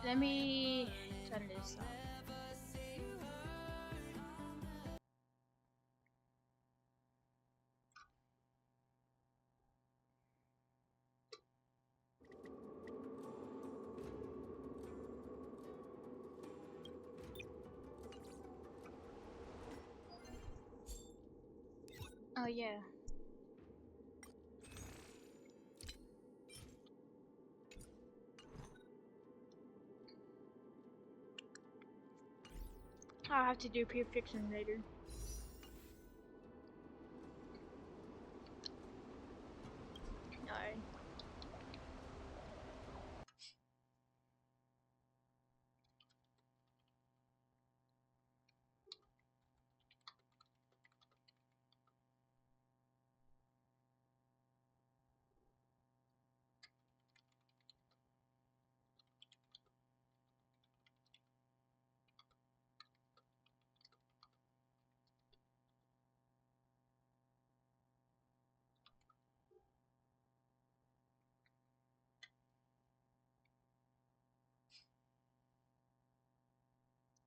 Let me turn this on. Oh yeah. I'll have to do pre-fiction later. Alright.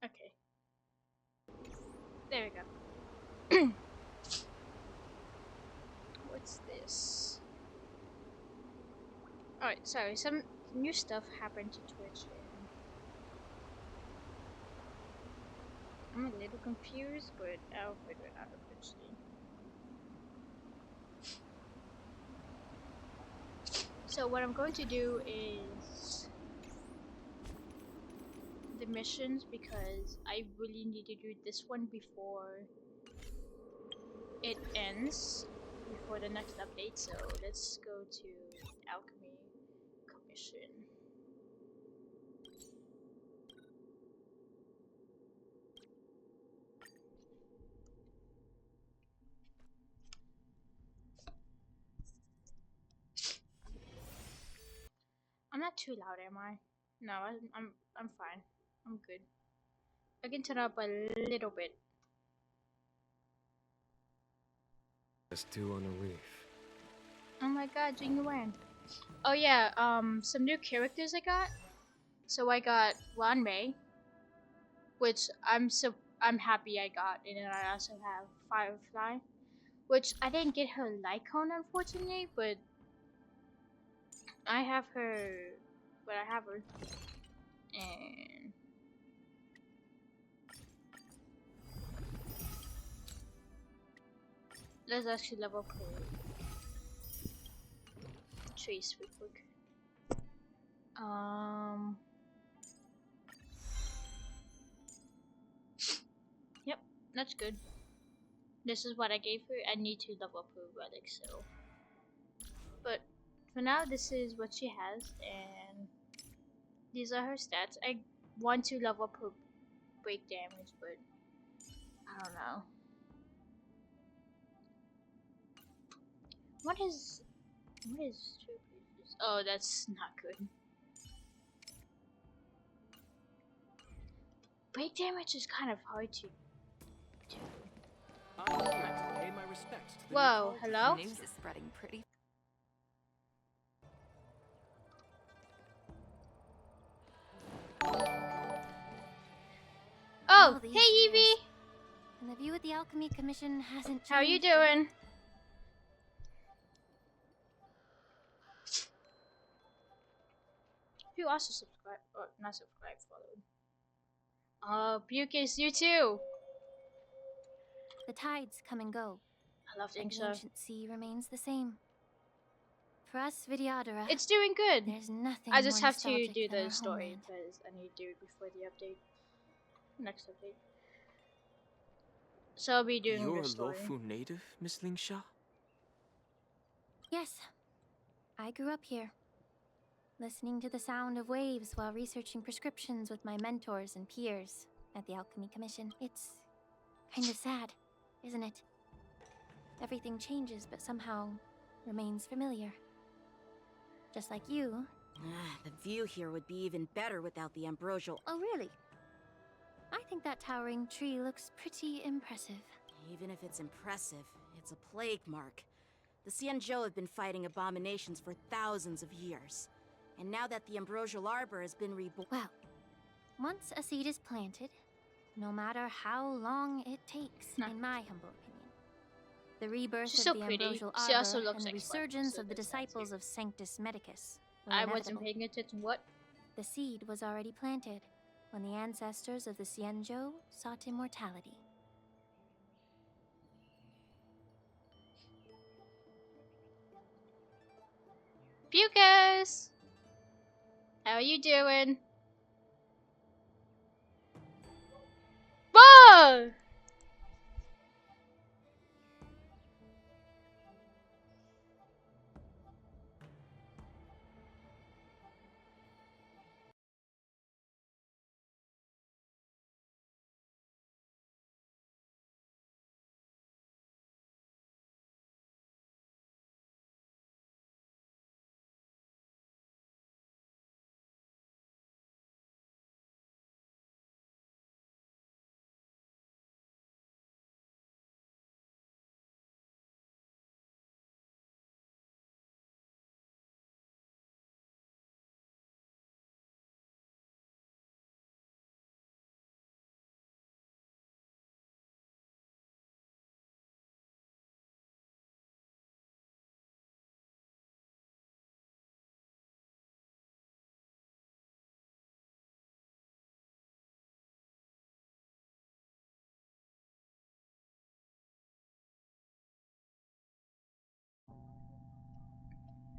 Okay. There we go. What's this? Alright, sorry, some new stuff happened to Twitch. I'm a little confused, but I'll figure it out eventually. So what I'm going to do is the missions, because I really need to do this one before it ends, before the next update. So let's go to Alchemy Commission. I'm not too loud, am I? No, I'm fine. I'm good. I can turn up a little bit. Let's do on a reef. Oh my god, Jing Yuan. Oh yeah, some new characters I got. So I got Wanmei, which I'm happy I got, and then I also have Firefly, which I didn't get her Lycon unfortunately, but I have her. But I have her, and let's actually level up her Trace real quick. Yep, that's good. This is what I gave her. I need to level up her relic, so. But for now, this is what she has, and these are her stats. I want to level up her break damage, but I don't know. What is two pages? Oh, that's not good. Break damage is kind of hard to do. I would like to pay my respects to the Whoa, hello? News is spreading pretty. Oh, These hey years, Evie! and the view at the Alchemy Commission hasn't changed. How are you doing? You also subscribe, or not subscribe, followed. Oh, Bukis, you too! The tides come and go. I love The Inkso. ancient sea remains the same. For us, Vidyadhara, It's doing good! there's nothing I just more have to nostalgic do than the our story, homeland. because I need to do it before the update. Next update. So I'll be doing You're the a story. Lofu native, Miss Lingsha? Yes, I grew up here, listening to the sound of waves while researching prescriptions with my mentors and peers at the Alchemy Commission. It's kind of sad, isn't it? Everything changes, but somehow remains familiar. Just like you. The view here would be even better without the ambrosial. Oh, really? I think that towering tree looks pretty impressive. Even if it's impressive, it's a plague mark. The Xianzhou have been fighting abominations for thousands of years. And now that the ambrosial arbor has been reborn... Well, Once a seed is planted, no matter how long it takes, Nah. in my humble opinion, the rebirth She's of so the pretty. ambrosial She also arbor looks and the ex-wife, resurgence so of the there's that too. disciples of Sanctus Medicus were I inevitable. wasn't paying attention. What? The seed was already planted when the ancestors of the Xianzhou sought immortality. Pukas! How are you doing? Whoa!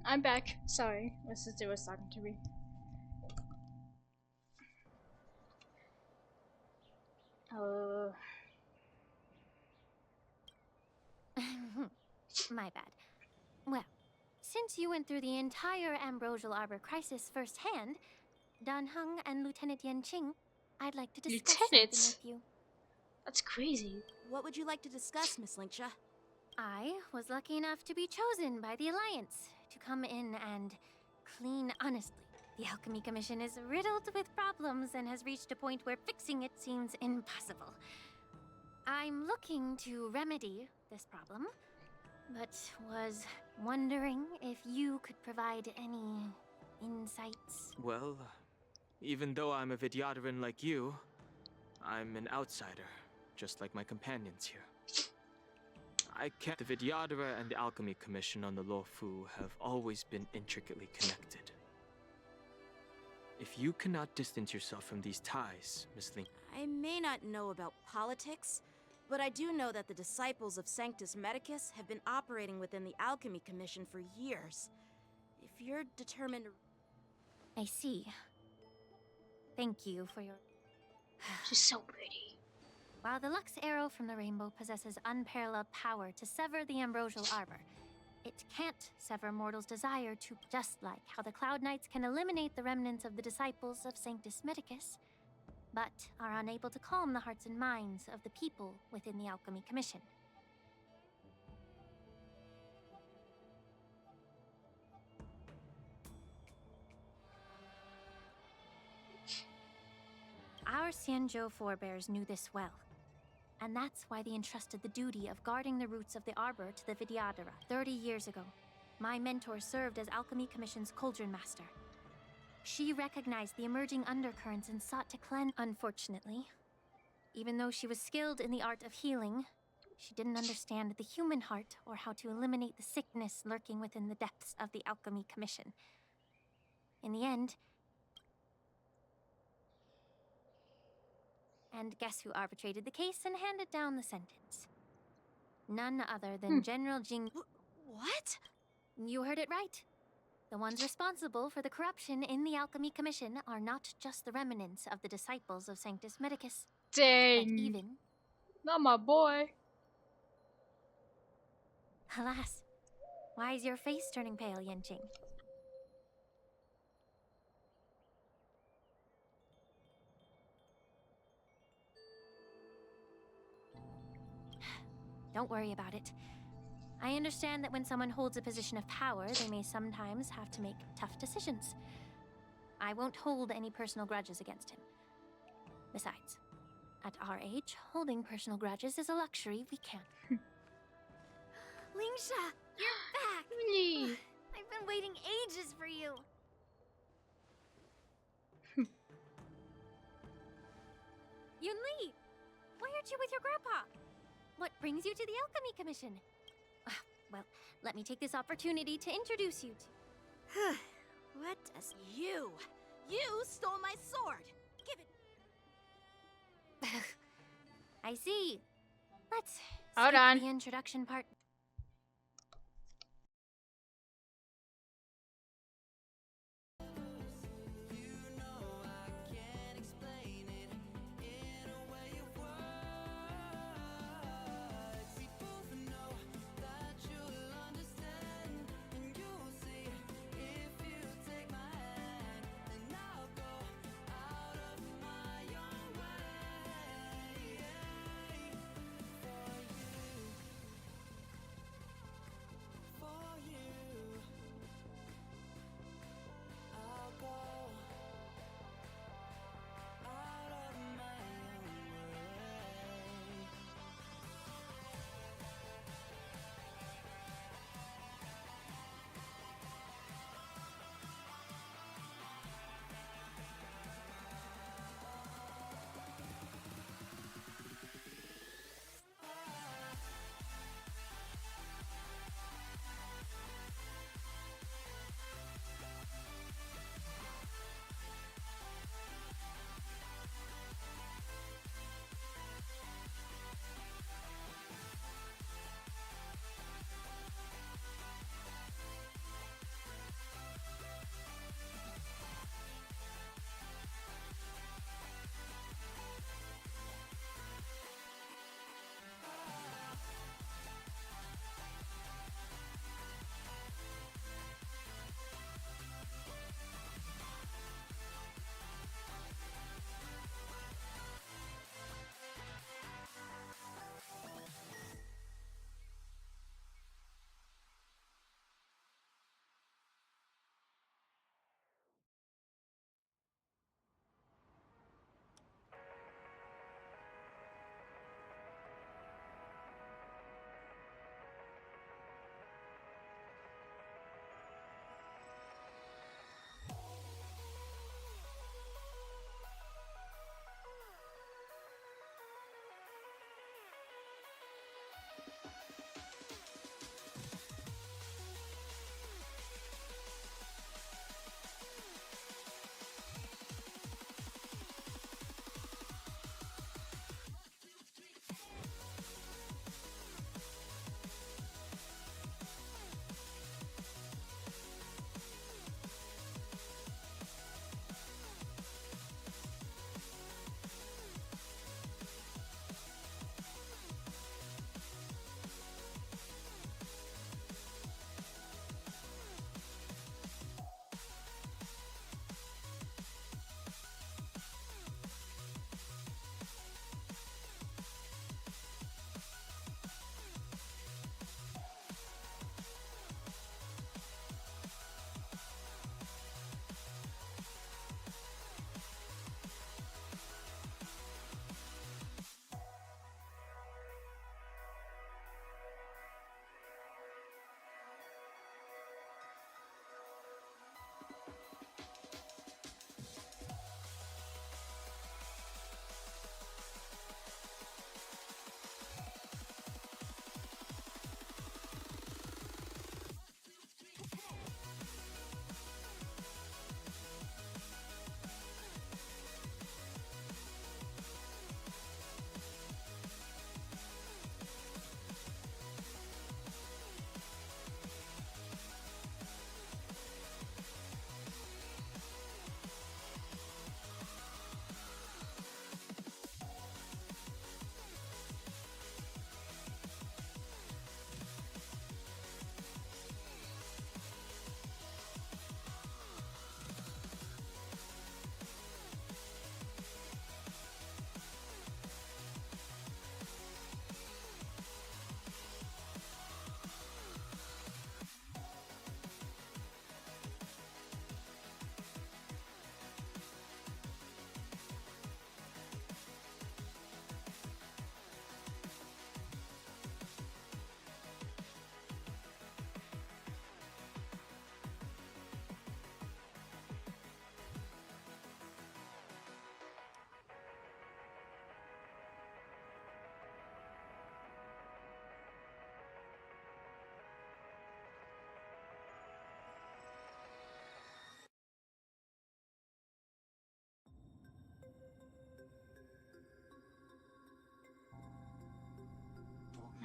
I'm back. Sorry, my sister was talking to me. Oh. My bad. Well, since you went through the entire Ambrosial Arbor crisis firsthand, Dan Heng and Lieutenant Yan Qing, I'd like to discuss something Lieutenants? with you. That's crazy. What would you like to discuss, Miss Linksha? I was lucky enough to be chosen by the Alliance to come in and clean honestly. The Alchemy Commission is riddled with problems and has reached a point where fixing it seems impossible. I'm looking to remedy this problem, but was wondering if you could provide any insights. Well, even though I'm a Vidyadharan like you, I'm an outsider, just like my companions here. I can't. The Vidyadhara and the Alchemy Commission on the Luofu have always been intricately connected. If you cannot distance yourself from these ties, Miss Link, I may not know about politics, but I do know that the disciples of Sanctus Medicus have been operating within the Alchemy Commission for years. If you're determined... I see. Thank you for your... She's so pretty. While the Lux Arrow from the Rainbow possesses unparalleled power to sever the Ambrosial Arbor, it can't sever mortals' desire to, just like how the Cloud Knights can eliminate the remnants of the disciples of Sanctus Medicus, but are unable to calm the hearts and minds of the people within the Alchemy Commission. Our Xianzhou forebears knew this well, and that's why they entrusted the duty of guarding the roots of the Arbor to the Vidyadhara 30 years ago. My mentor served as Alchemy Commission's Cauldron Master. She recognized the emerging undercurrents and sought to cleanse. Unfortunately, even though she was skilled in the art of healing, she didn't understand the human heart or how to eliminate the sickness lurking within the depths of the Alchemy Commission. In the end, and guess who arbitrated the case and handed down the sentence? None other than General Jing. What? You heard it right. The ones responsible for the corruption in the Alchemy Commission are not just the remnants of the disciples of Sanctus Medicus, but Dang. even, Not my boy. alas, why is your face turning pale, Yanqing? Don't worry about it. I understand that when someone holds a position of power, they may sometimes have to make tough decisions. I won't hold any personal grudges against him. Besides, at our age, holding personal grudges is a luxury we can't. Lingsha, you're back! Really? I've been waiting ages for you. you with your grandpa? What brings you to the Alchemy Commission? Well, let me take this opportunity to introduce you to... What does you? You stole my sword! Give it. I see. Let's Hold skip on. the introduction part.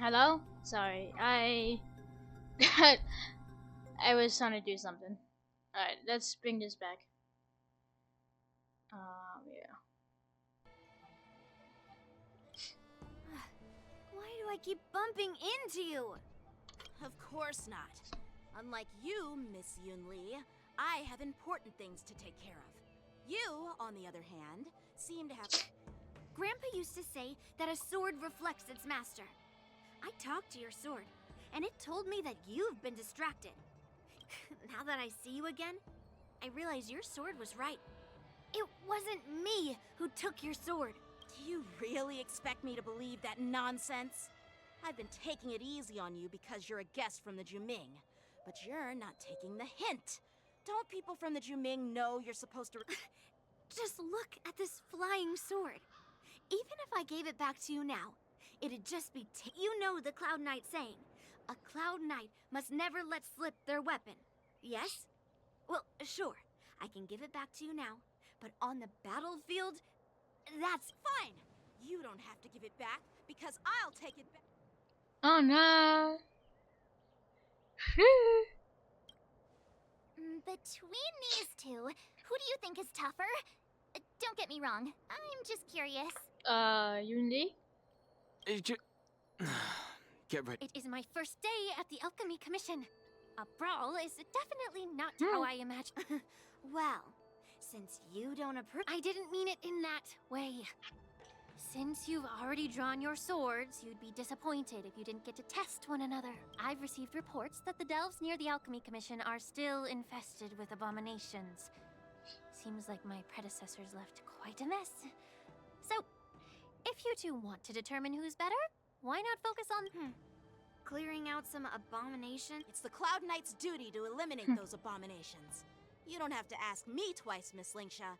Hello? Sorry, I I was trying to do something. Alright, let's bring this back. Yeah. Why do I keep bumping into you? Of course not. Unlike you, Miss Yunli, I have important things to take care of. You, on the other hand, seem to have... Grandpa used to say that a sword reflects its master. I talked to your sword, and it told me that you've been distracted. Now that I see you again, I realize your sword was right. It wasn't me who took your sword. Do you really expect me to believe that nonsense? I've been taking it easy on you because you're a guest from the Juming, but you're not taking the hint. Don't people from the Juming know you're supposed to... Just look at this flying sword. Even if I gave it back to you now, it'd just be you know the Cloud Knight saying, a Cloud Knight must never let slip their weapon. Yes? Well, sure, I can give it back to you now, but on the battlefield, that's fine. You don't have to give it back because I'll take it back. Oh no. Between these two, who do you think is tougher? Don't get me wrong, I'm just curious. Yunli? Get ready. It is my first day at the Alchemy Commission. A brawl is definitely not how I imagined. Well, since you don't approve, I didn't mean it in that way. Since you've already drawn your swords, you'd be disappointed if you didn't get to test one another. I've received reports that the delves near the Alchemy Commission are still infested with abominations. Seems like my predecessors left quite a mess. So, if you two want to determine who's better, why not focus on... clearing out some abomination. It's the Cloud Knight's duty to eliminate those abominations. You don't have to ask me twice, Miss Lingsha.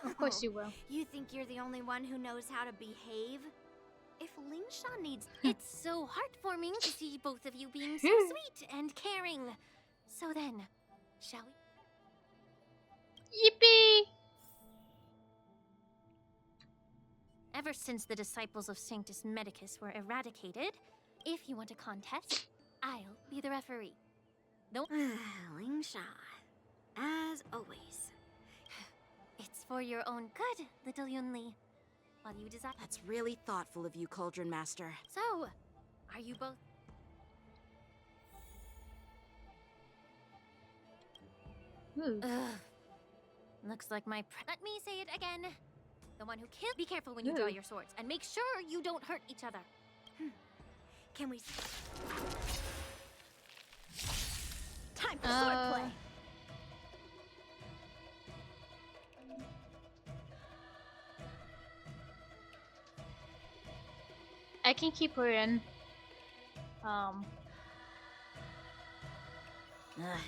Of course you will. You think you're the only one who knows how to behave? If Lingsha needs... It's so heartwarming to see both of you being so sweet and caring. So then, shall we? Yippee! Ever since the disciples of Sanctus Medicus were eradicated, if you want a contest, I'll be the referee. Don't... Lingsha, as always. It's for your own good, little Yunli. While you decide... That's really thoughtful of you, Cauldron Master. So, are you both... Ugh. Looks like my Let me say it again. The one who killed... Be careful when you draw your swords, and make sure you don't hurt each other. Can we... Time for swordplay! I can keep her in.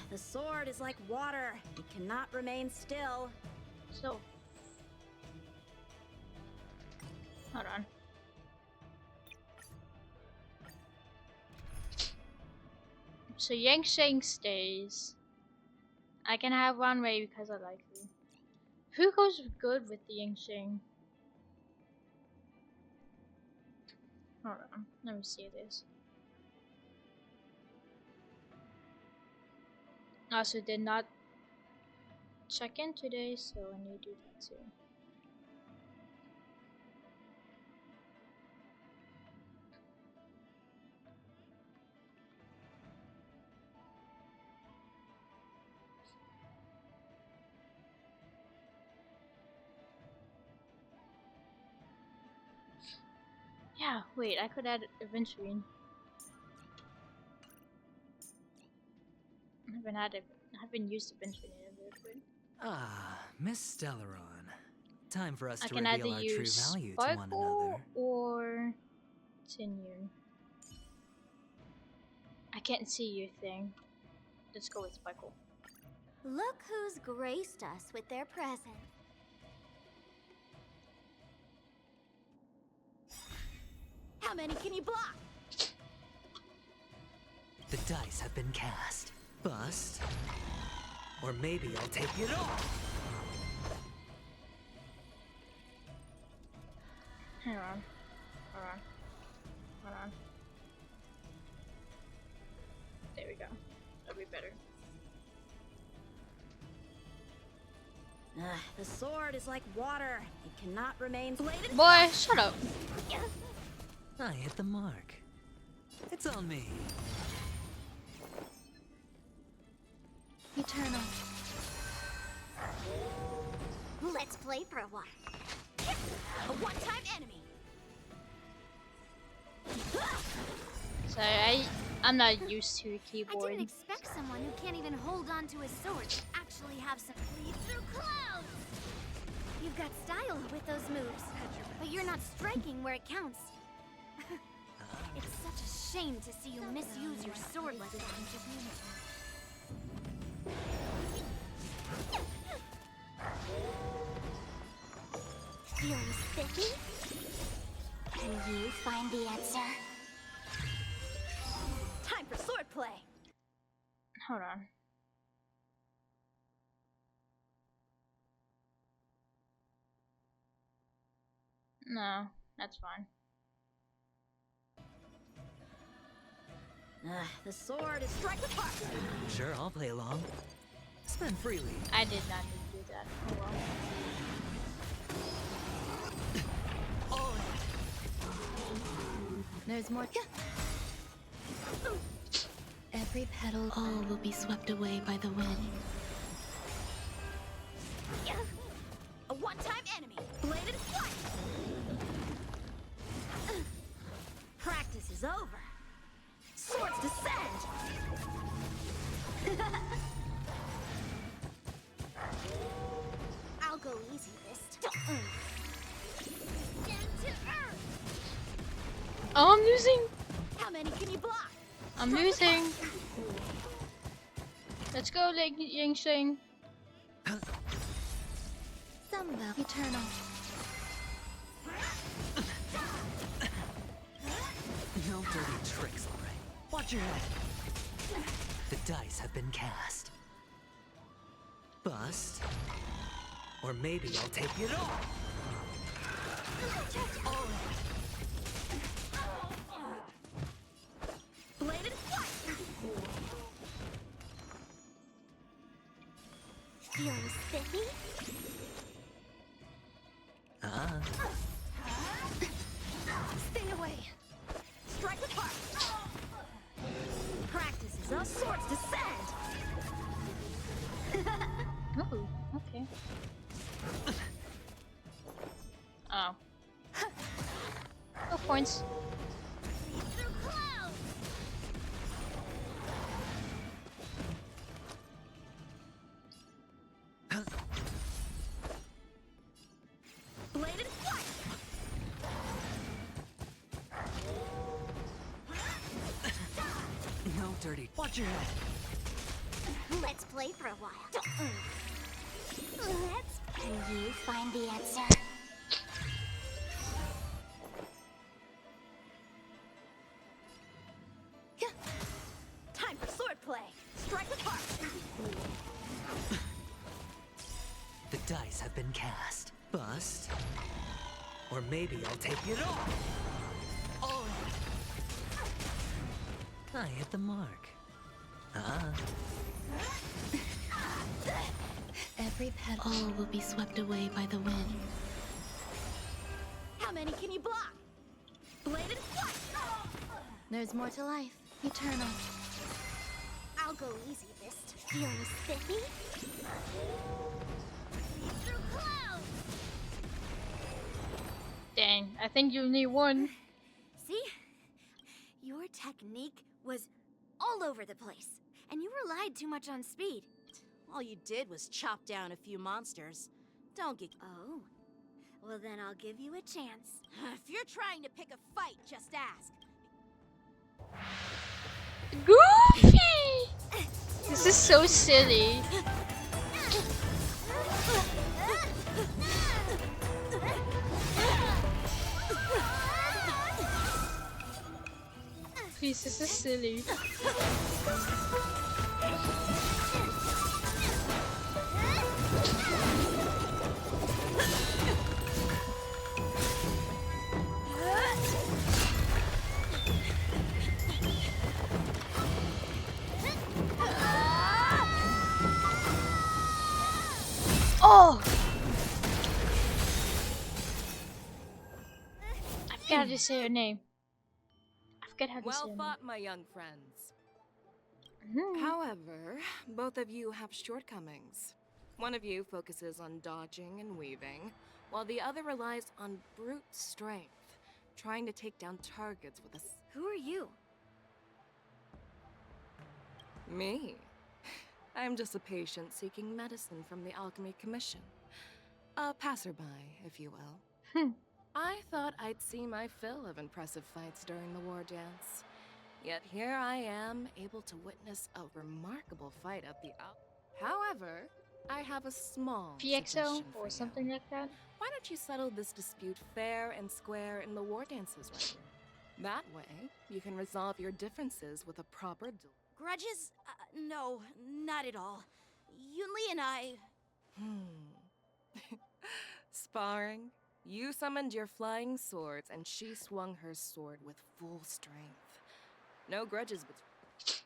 The sword is like water. It cannot remain still. So. Hold on. So Yang Sheng stays. I can have one way because I like her. Who goes good with the Yang Sheng? Hold on, let me see this. Also did not check in today, so I need to do that too. Yeah, wait, I could add Aventurine. I haven't used Aventurine in a bit. Ah, Miss Stellaron. Time for us I to can either reveal our true use value to one Sparkle another. or Tinyu. I can't see your thing. Let's go with Sparkle. Look who's graced us with their presence. How many can you block? The dice have been cast. Bust. Or maybe I'll take it all. Hang on. Hold on. Hold on. The sword is like water. It cannot remain bladed. Boy, shut up. I hit the mark. It's on me. Eternal. Let's play for a while. A one-time enemy. Sorry, I'm not used to a I keyboard. didn't expect someone who can't even hold on to his sword to actually have some bleed through clouds. You've got style with those moves, but you're not striking where it counts. It's such a shame to see you misuse your sword like that. Feeling spiffy? Can you find the answer? Time for swordplay. Hold on. No, that's fine. The sword is strike apart. Sure, I'll play along. Spend freely. I did not need to do that. Oh well. There's more. Every petal, all will be swept away by the wind. A one-time enemy. Bladed flight. Practice is over. Swords descend. I'll go easy this time. Down to earth. Oh, I'm losing. How many can you block? I'm losing. Let's go, Ying Shing. Somewhere eternal. No dirty tricks, alright. Watch your head. The dice have been cast. Bust. Or maybe I'll take it all. Bladed flight. Feeling spiffy? Stay away. Strike apart. Practice is up. Swords descend. Oh, okay. Oh. No points. Bleed through clouds. Bladed flight. No dirty. Watch your head. Let's play for a while. Can you find the answer? Time for swordplay. Strike apart. The dice have been cast. Bust. Or maybe I'll take it all. I hit the mark. Every petal, all will be swept away by the wind. How many can you block? Bladed flight. There's more to life. Eternal. I'll go easy this time. Feeling spiffy? Bleed through clouds. Dang, I think you need one. See? Your technique was all over the place, and you relied too much on speed. All you did was chop down a few monsters. Don't get... Oh. Well, then I'll give you a chance. If you're trying to pick a fight, just ask. Goofy! This is so silly. Please, this is silly. Oh! I forgot how to say her name. I forget how to say Well her name. fought, my young friends. Mhm. However, both of you have shortcomings. One of you focuses on dodging and weaving, while the other relies on brute strength, trying to take down targets with a Who are you? Me. I'm just a patient seeking medicine from the Alchemy Commission. A passerby, if you will. Hmm. I thought I'd see my fill of impressive fights during the war dance. Yet here I am, able to witness a remarkable fight at the However, I have a small PXO suggestion for or you. something like that. Why don't you settle this dispute fair and square in the war dances ring? That way, you can resolve your differences with a proper duel. Grudges? No, not at all. Yunli and I. Sparring? You summoned your flying swords, and she swung her sword with full strength. No grudges between.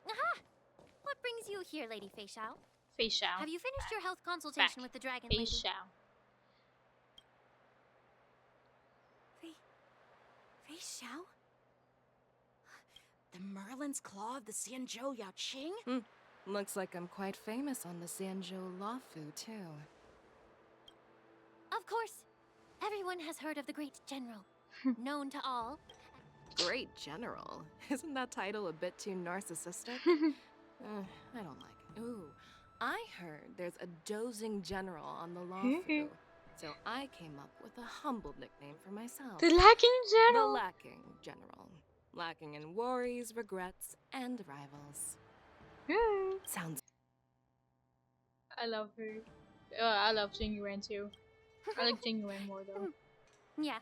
Aha! What brings you here, Lady Fei Xiao? Fei Xiao. Have you finished your health consultation Back. with the dragon Fei lady? Xiao. Fei Xiao? The Merlin's Claw of the Xianzhou Yao Qing? Looks like I'm quite famous on the Sanzhou Lafu, too. Of course. Everyone has heard of the great general, known to all. Great general. Isn't that title a bit too narcissistic? I don't like it. Ooh, I heard there's a dozing general on the Lafu, so I came up with a humble nickname for myself. The lacking The general. lacking general. Lacking in worries, regrets, and rivals. Sounds I love her. I love Jing Yuan too. I like Jing Yuan more though. Yeah,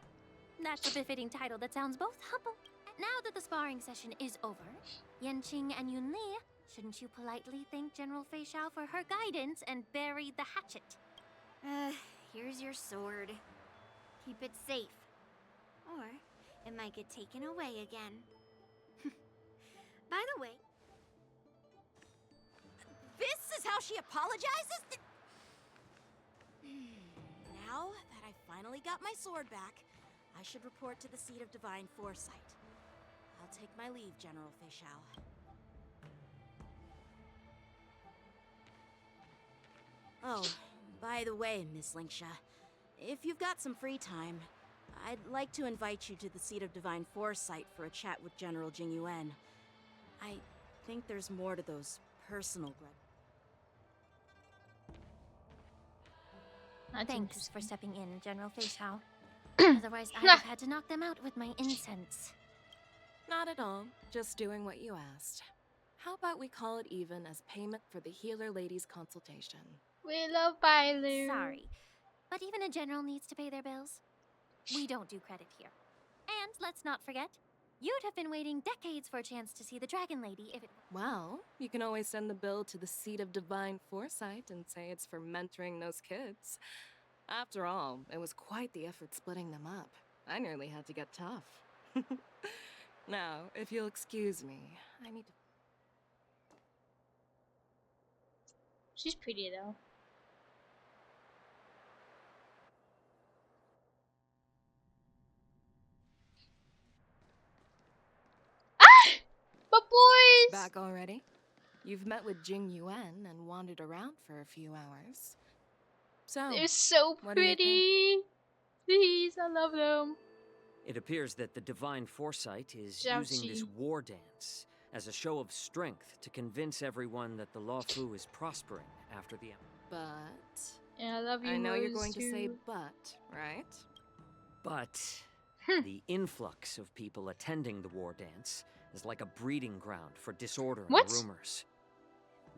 that's a befitting title that sounds both humble. Now that the sparring session is over, Yanqing and Yunli, shouldn't you politely thank General Fei Xiao for her guidance and bury the hatchet? Here's your sword. Keep it safe. Or it might get taken away again. By the way, This is how she apologizes? Now that I finally got my sword back, I should report to the seat of divine foresight. I'll take my leave, General Fei Xiao. Oh, by the way, Miss Linksha, if you've got some free time, I'd like to invite you to the seat of divine foresight for a chat with General Jing Yuan. I think there's more to those personal grudges. That's Thanks interesting. for stepping in, General Fei Xiao. Otherwise, I'd have had to knock them out with my incense. not at all. Just doing what you asked. How about we call it even as payment for the healer lady's consultation? We love Bailu. Sorry, but even a general needs to pay their bills. We don't do credit here. And let's not forget, you'd have been waiting decades for a chance to see the Dragon Lady if it... Well, you can always send the bill to the seat of divine foresight and say it's for mentoring those kids. After all, it was quite the effort splitting them up. I nearly had to get tough. Now, if you'll excuse me, I need to... She's pretty though. But boys! Back already? You've met with Jing Yuan and wandered around for a few hours. So, They're so what do you think? pretty. Please, I love them. It appears that the Divine Foresight is Zhao using this Qi. war dance as a show of strength to convince everyone that the Luofu is prospering after the... but... And I love you. I know you're Rose, going to say too. but, right? But the influx of people attending the war dance is like a breeding ground for disorder and What? rumors.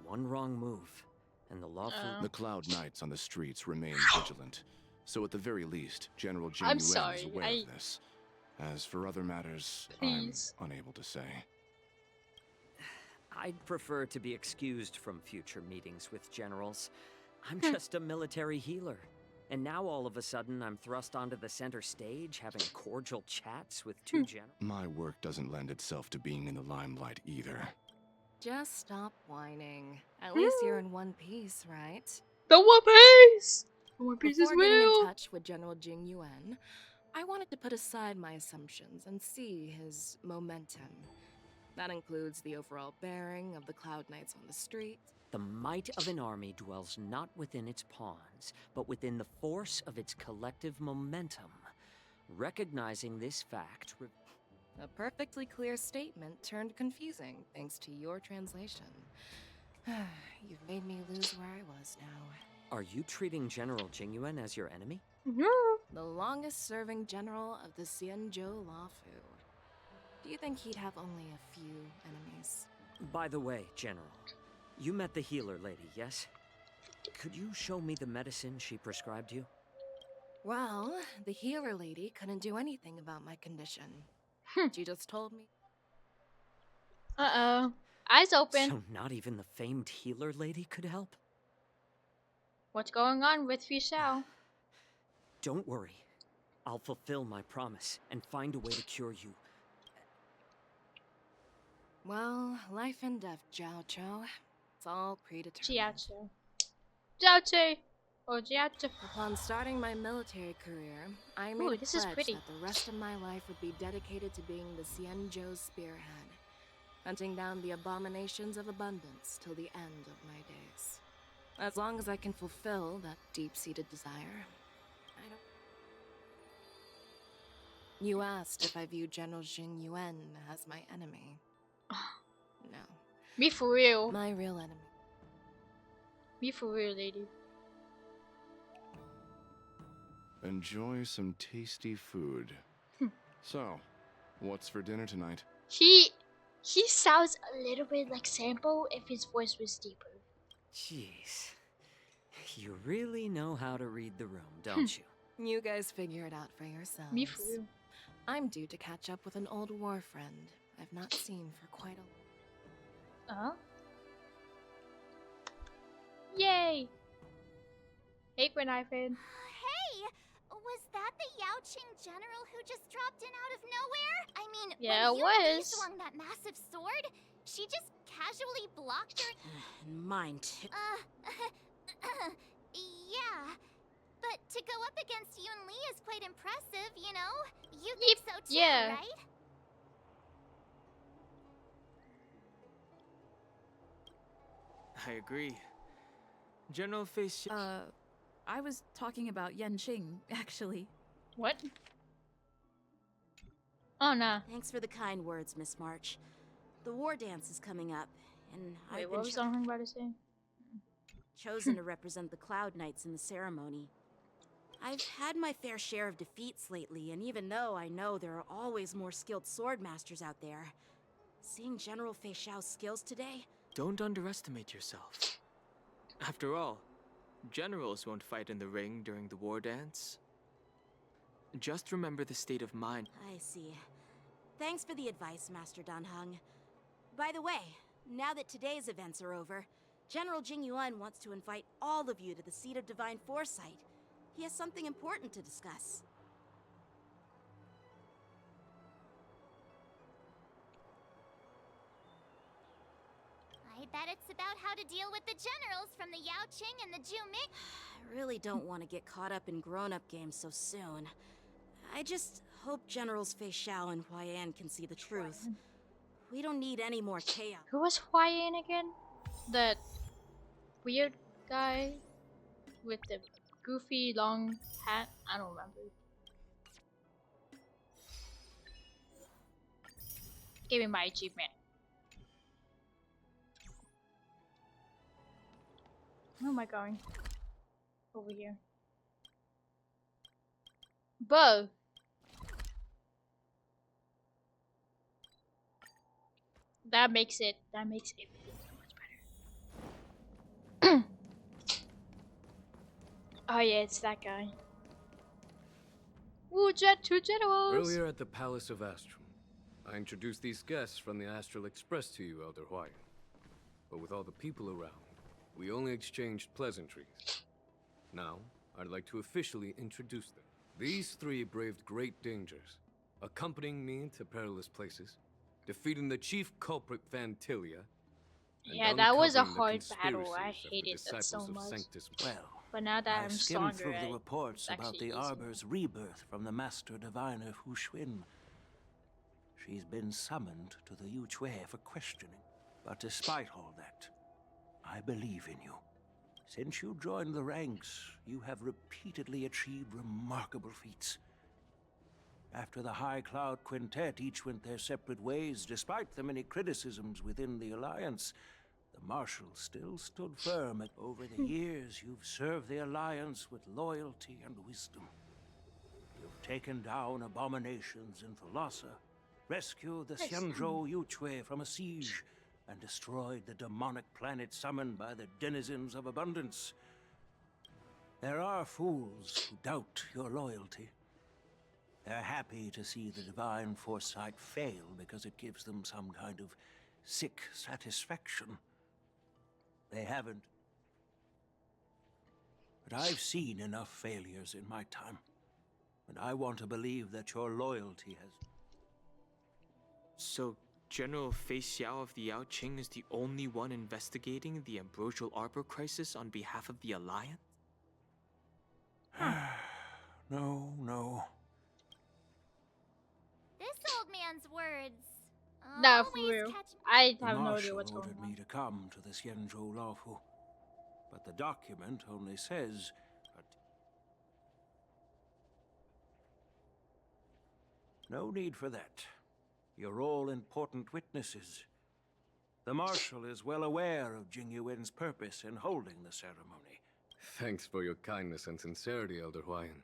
One wrong move, and the Luofu... The Cloud Knights on the streets remain vigilant, so at the very least, General Jing I'm Yuan is sorry, aware of this. As for other matters, Please. I'm unable to say. I'd prefer to be excused from future meetings with generals. I'm just a military healer. And now all of a sudden I'm thrust onto the center stage having cordial chats with two generals. My work doesn't lend itself to being in the limelight either. Just stop whining. At least you're in one piece, right? The One Piece! The One Piece is Before getting in real! touch with General Jing Yuan, I wanted to put aside my assumptions and see his momentum. That includes the overall bearing of the Cloud Knights on the street. The might of an army dwells not within its pawns, but within the force of its collective momentum. Recognizing this fact... A perfectly clear statement turned confusing thanks to your translation. You've made me lose where I was now. Are you treating General Jingyuan as your enemy? The longest-serving general of the Xianzhou Lafu. Do you think he'd have only a few enemies? By the way, General, you met the healer lady, yes? Could you show me the medicine she prescribed you? Well, the healer lady couldn't do anything about my condition. She just told me. Uh-oh. Eyes open. So not even the famed healer lady could help? What's going on with Fischl? Don't worry. I'll fulfill my promise and find a way to cure you. Well, life and death, Jiao Chou. It's all predetermined. Jiacho. Jiacho! Or Jiacho. Upon starting my military career, I Ooh, made a this is pledge pretty. that the rest of my life would be dedicated to being the Xianzhou spearhead, hunting down the abominations of abundance till the end of my days. As long as I can fulfill that deep-seated desire, I don't... You asked if I view General Jing Yuan as my enemy. No. Me for real. My real enemy. Me for real, lady. Enjoy some tasty food. So, what's for dinner tonight? He sounds a little bit like Sampo if his voice was deeper. Jeez. You really know how to read the room, don't you? You guys figure it out for yourselves. Me for real. I'm due to catch up with an old war friend I've not seen for quite a... Uh-huh. Yay! Hey, Grenifin. Hey! Was that the Yaoqing general who just dropped in out of nowhere? I mean, Yeah, when it Yunli was. swung that massive sword, she just casually blocked her. Mine too. Yeah. But to go up against Yunli is quite impressive, you know? You think so too, yeah. right? I agree. General Fischl... I was talking about Yanqing, actually. What? Oh, no. Thanks for the kind words, Miss March. The war dance is coming up, and Wait, I've what been was Dongheng about to say? chosen to represent the Cloud Knights in the ceremony. I've had my fair share of defeats lately, and even though I know there are always more skilled sword masters out there, seeing General Fei Xiao's skills today... Don't underestimate yourself. After all, generals won't fight in the ring during the war dance. Just remember the state of mind. I see. Thanks for the advice, Master Danheng. By the way, now that today's events are over, General Jing Yuan wants to invite all of you to the seat of divine foresight. He has something important to discuss. I bet it's about how to deal with the generals from the Yaoqing and the Juming. I really don't want to get caught up in grown-up games so soon. I just hope Generals Fei Xiao and Huaiyan can see the truth. We don't need any more chaos. Who was Huaiyan again? That weird guy with the goofy long hat? I don't remember. Give me my achievement. Where am I going? Over here. Bow. That makes everything so much better. Oh yeah, it's that guy. Ooh, two generals! Earlier at the Palace of Astrum, I introduced these guests from the Astral Express to you, Elder Huayan. But with all the people around, we only exchanged pleasantries. Now, I'd like to officially introduce them. These three braved great dangers, accompanying me to perilous places, defeating the chief culprit Vantilia, and Yeah, that was a uncovering the hard battle. I conspiracies of the hated that so disciples of much. Sanctus. Well, But now that I I'm skimmed stronger, through the it's reports about actually the easier. Arbor's rebirth from the Master Diviner Hu Xuan. She's been summoned to the Yuchue for questioning. But despite all that, I believe in you. Since you joined the ranks, you have repeatedly achieved remarkable feats. After the High Cloud Quintet each went their separate ways, despite the many criticisms within the Alliance, the Marshal still stood firm. Over the years, you've served the Alliance with loyalty and wisdom. You've taken down abominations in Thalassa, rescued the Xianzhou Yuchue from a siege, and destroyed the demonic planet summoned by the denizens of abundance. There are fools who doubt your loyalty. They're happy to see the divine foresight fail because it gives them some kind of sick satisfaction. They haven't. But I've seen enough failures in my time, and I want to believe that your loyalty has... So, General Fei Xiao of the Yao Qing is the only one investigating the Ambrosial Arbor crisis on behalf of the Alliance? No. This old man's words. Nah, for always real. catch I The have no idea Marshal what's going ordered on. me to come to the Xianzhou Laofu, but the document only says... No need for that. You're all important witnesses. The Marshal is well aware of Jing Yuan's purpose in holding the ceremony. Thanks for your kindness and sincerity, Elder Huayan.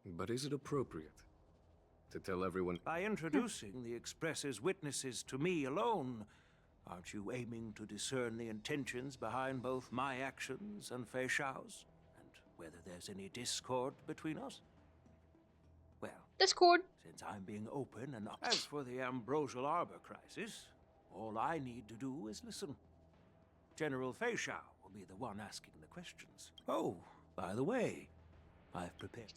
But is it appropriate to tell everyone... By introducing the Express's witnesses to me alone, aren't you aiming to discern the intentions behind both my actions and Fei Xiao's? And whether there's any discord between us? Well, Discord. since I'm being open and... As for the Ambrosial Arbor crisis, all I need to do is listen. General Fei Xiao will be the one asking the questions. Oh, by the way, I've prepared...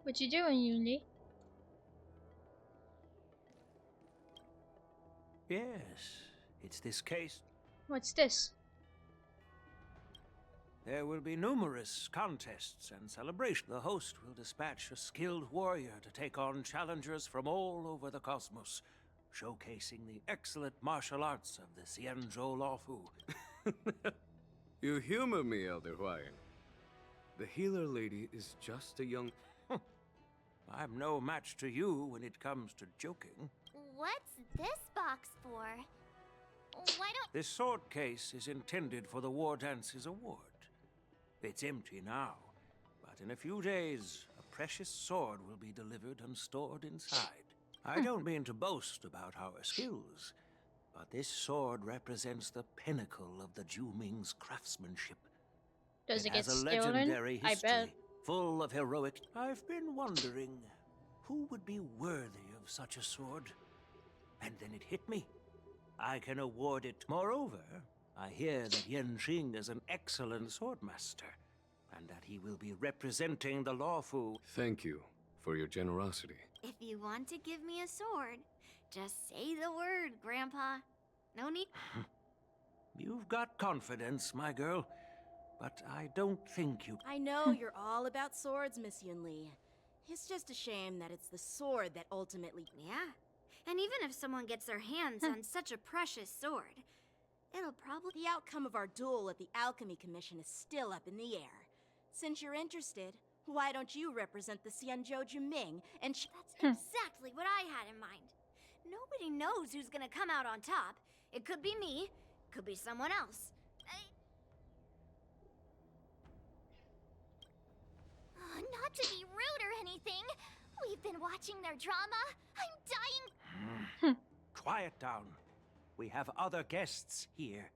What you doing, Yuli? Yes, it's this case. What's this? There will be numerous contests and celebrations. The host will dispatch a skilled warrior to take on challengers from all over the cosmos, showcasing the excellent martial arts of the Xianzhou Laofu. You humor me, Elder Huayan. The healer lady is just a young... I'm no match to you when it comes to joking. What's this box for? Why don't... This sword case is intended for the War Dance's award. It's empty now, but in a few days, a precious sword will be delivered and stored inside. I don't mean to boast about our skills, but this sword represents the pinnacle of the Juming's craftsmanship. Does it get has a stolen? legendary I history, bet. full of heroic... I've been wondering, who would be worthy of such a sword? And then it hit me. I can award it. Moreover, I hear that Yanqing is an excellent swordmaster, and that he will be representing the Lawfu. Thank you for your generosity. If you want to give me a sword, just say the word, Grandpa. No need... You've got confidence, my girl, but I don't think you... I know you're all about swords, Miss Yunli. It's just a shame that it's the sword that ultimately... Yeah. And even if someone gets their hands on such a precious sword, it'll probably... The outcome of our duel at the Alchemy Commission is still up in the air. Since you're interested, why don't you represent the Xianzhou Juming and... That's exactly what I had in mind. Nobody knows who's gonna come out on top. It could be me, could be someone else. Not to be rude or anything, we've been watching their drama. I'm dying. Quiet down. We have other guests here.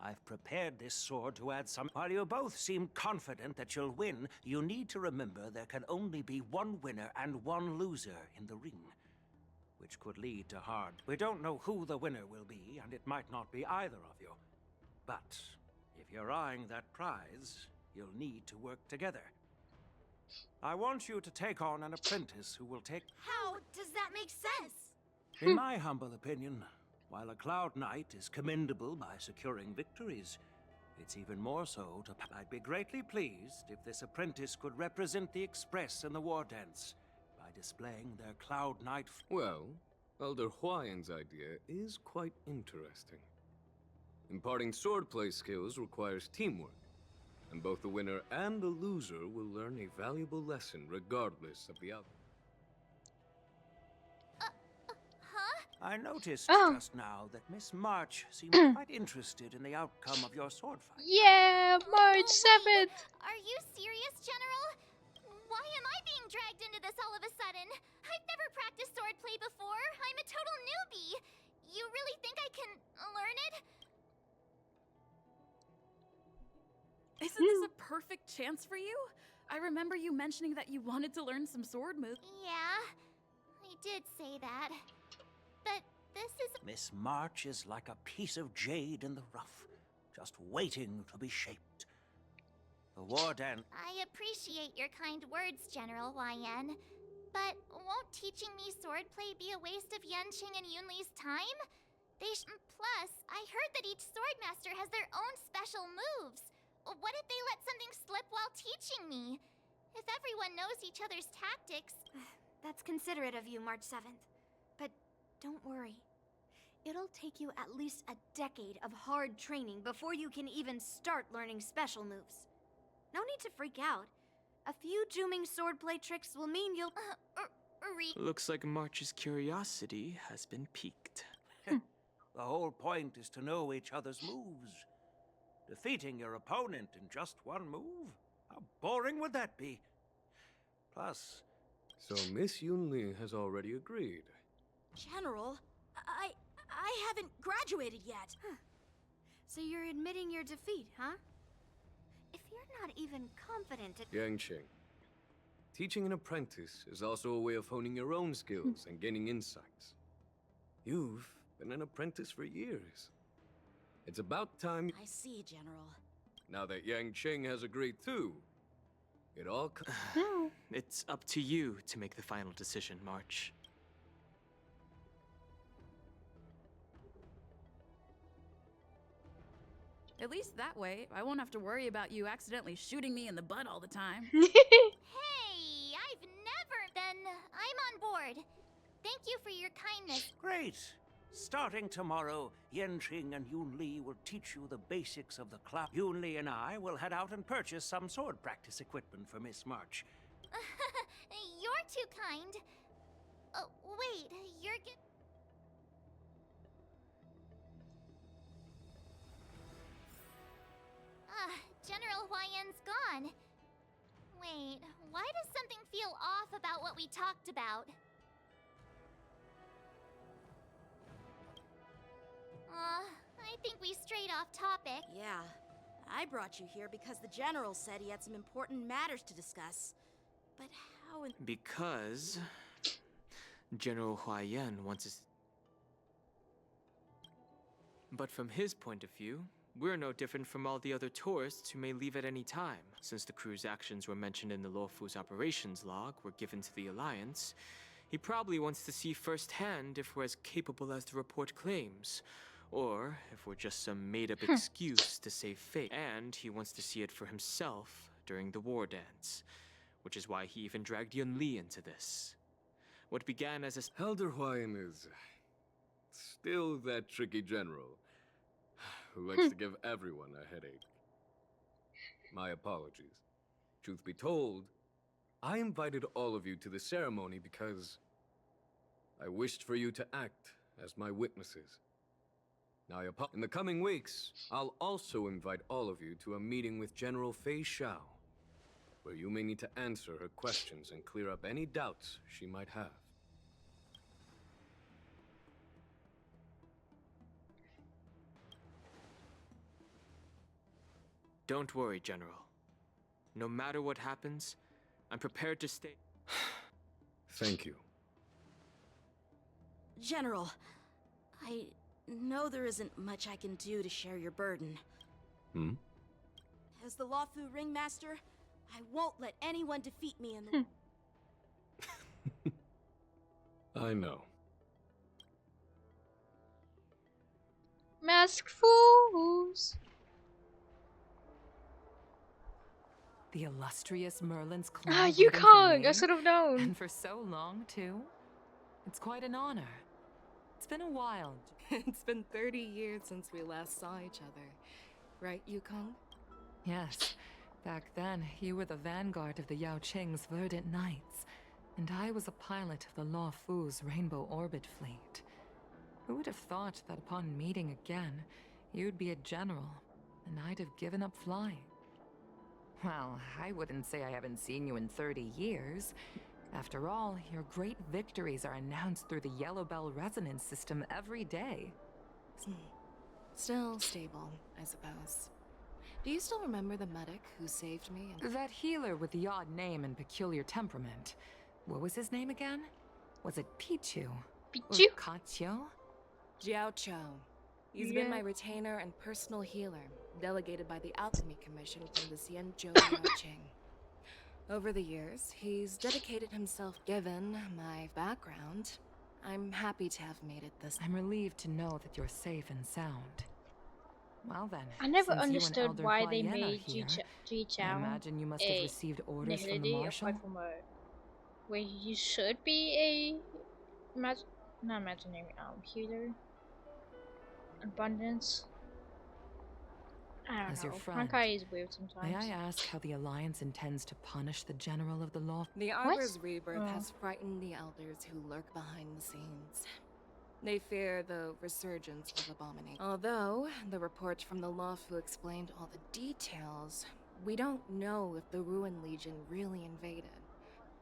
I've prepared this sword to add some... While you both seem confident that you'll win, you need to remember there can only be one winner and one loser in the ring, which could lead to hard... We don't know who the winner will be, and it might not be either of you. But if you're eyeing that prize, you'll need to work together. I want you to take on an apprentice who will take... How does that make sense? In my humble opinion, while a Cloud Knight is commendable by securing victories, it's even more so to... I'd be greatly pleased if this apprentice could represent the Express in the war dance by displaying their Cloud Knight... Well, Elder Huayan's idea is quite interesting. Imparting swordplay skills requires teamwork, and both the winner and the loser will learn a valuable lesson regardless of the outcome. I noticed Oh. just now that Miss March seemed quite interested in the outcome of your sword fight. Yeah, March 7th. Are you serious, General? Why am I being dragged into this all of a sudden? I've never practiced swordplay before. I'm a total newbie. You really think I can learn it? Isn't this a perfect chance for you? I remember you mentioning that you wanted to learn some sword moves. Yeah, I did say that. But this is... Miss March is like a piece of jade in the rough, just waiting to be shaped. The war dance... I appreciate your kind words, General YN. But won't teaching me swordplay be a waste of Yanqing and Yunli's time? Plus, I heard that each swordmaster has their own special moves. What if they let something slip while teaching me? If everyone knows each other's tactics... That's considerate of you, March 7th. But don't worry. It'll take you at least a decade of hard training before you can even start learning special moves. No need to freak out. A few Juming swordplay tricks will mean you'll... Looks like March's curiosity has been piqued. The whole point is to know each other's moves. Defeating your opponent in just one move? How boring would that be? Plus... So Miss Yunli has already agreed. General, I haven't graduated yet. So you're admitting your defeat, huh? If you're not even confident at... Yanqing, teaching an apprentice is also a way of honing your own skills and gaining insights. You've been an apprentice for years. It's about time... I see, General. Now that Yanqing has agreed too, it all... It's up to you to make the final decision, March. At least that way, I won't have to worry about you accidentally shooting me in the butt all the time. Hey, I've never... Then I'm on board. Thank you for your kindness. Great! Starting tomorrow, Yanqing and Yunli will teach you the basics of the clap. Yunli and I will head out and purchase some sword practice equipment for Miss March. You're too kind. Oh, wait, you're... General Huayan's gone. Wait, why does something feel off about what we talked about? I think we strayed off topic. Yeah, I brought you here because the General said he had some important matters to discuss. But how in... Because... General Huayan wants us... But from his point of view, we're no different from all the other tourists who may leave at any time. Since the crew's actions were mentioned in the Luofu's operations log were given to the Alliance, he probably wants to see firsthand if we're as capable as the report claims, or if we're just some made-up excuse to save face. And he wants to see it for himself during the war dance, which is why he even dragged Yunli into this. What began as a... Elder Huayan is... still that tricky general who likes to give everyone a headache. My apologies. Truth be told, I invited all of you to the ceremony because I wished for you to act as my witnesses. Now, in the coming weeks, I'll also invite all of you to a meeting with General Fei Xiao, where you may need to answer her questions and clear up any doubts she might have. Don't worry, General. No matter what happens, I'm prepared to stay. Thank you. General, I know there isn't much I can do to share your burden. Hmm? As the Luofu Ringmaster, I won't let anyone defeat me in the I know. Masked fools. The illustrious Merlin's clan Ah, waiting for Yukong! me? I should have known. And for so long, too? It's quite an honor. It's been a while. It's been 30 years since we last saw each other. Right, Yukong? Yes. Back then, you were the vanguard of the Yao Qing's Verdant Knights, and I was a pilot of the Law Fu's Rainbow Orbit Fleet. Who would have thought that upon meeting again, you'd be a general, and I'd have given up flying? Well, I wouldn't say I haven't seen you in 30 years. After all, your great victories are announced through the Yellow Bell resonance system every day. Still stable, I suppose. Do you still remember the medic who saved me? That healer with the odd name and peculiar temperament. What was his name again? Was it Pichu? Pichu? Or Kachio? Jiao Chou. He's been my retainer and personal healer, delegated by the Alchemy Commission from the Xianzhou Yaoqing. Over the years, he's dedicated himself. Given my background, I'm happy to have made it this. I'm relieved to know that you're safe and sound. Well then, I never since you and understood Elder why they Huayan are made here, Ji I Chao imagine you must have received orders from the nihility Marshal. apart from where you should be a not imaginary healer. Abundance. I don't As know. your friend, Honkai is weird sometimes. may I ask how the Alliance intends to punish the General of the Law? The Arbor's rebirth has frightened the elders who lurk behind the scenes. They fear the resurgence of Abomination. Although the report from the Lawfu explained all the details, we don't know if the Ruin Legion really invaded,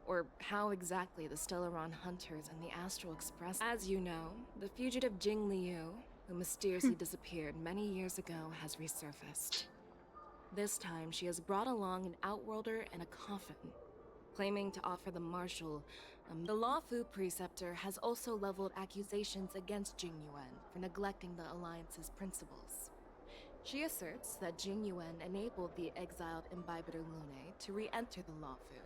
or how exactly the Stellaron Hunters and the Astral Express. As you know, the fugitive Jing Liu, who mysteriously disappeared many years ago, has resurfaced. This time, she has brought along an Outworlder and a coffin, claiming to offer the Marshal. The Lawfu Preceptor has also leveled accusations against Jing Yuan for neglecting the Alliance's principles. She asserts that Jing Yuan enabled the exiled Imbibitor Lunae to re-enter the Lawfu,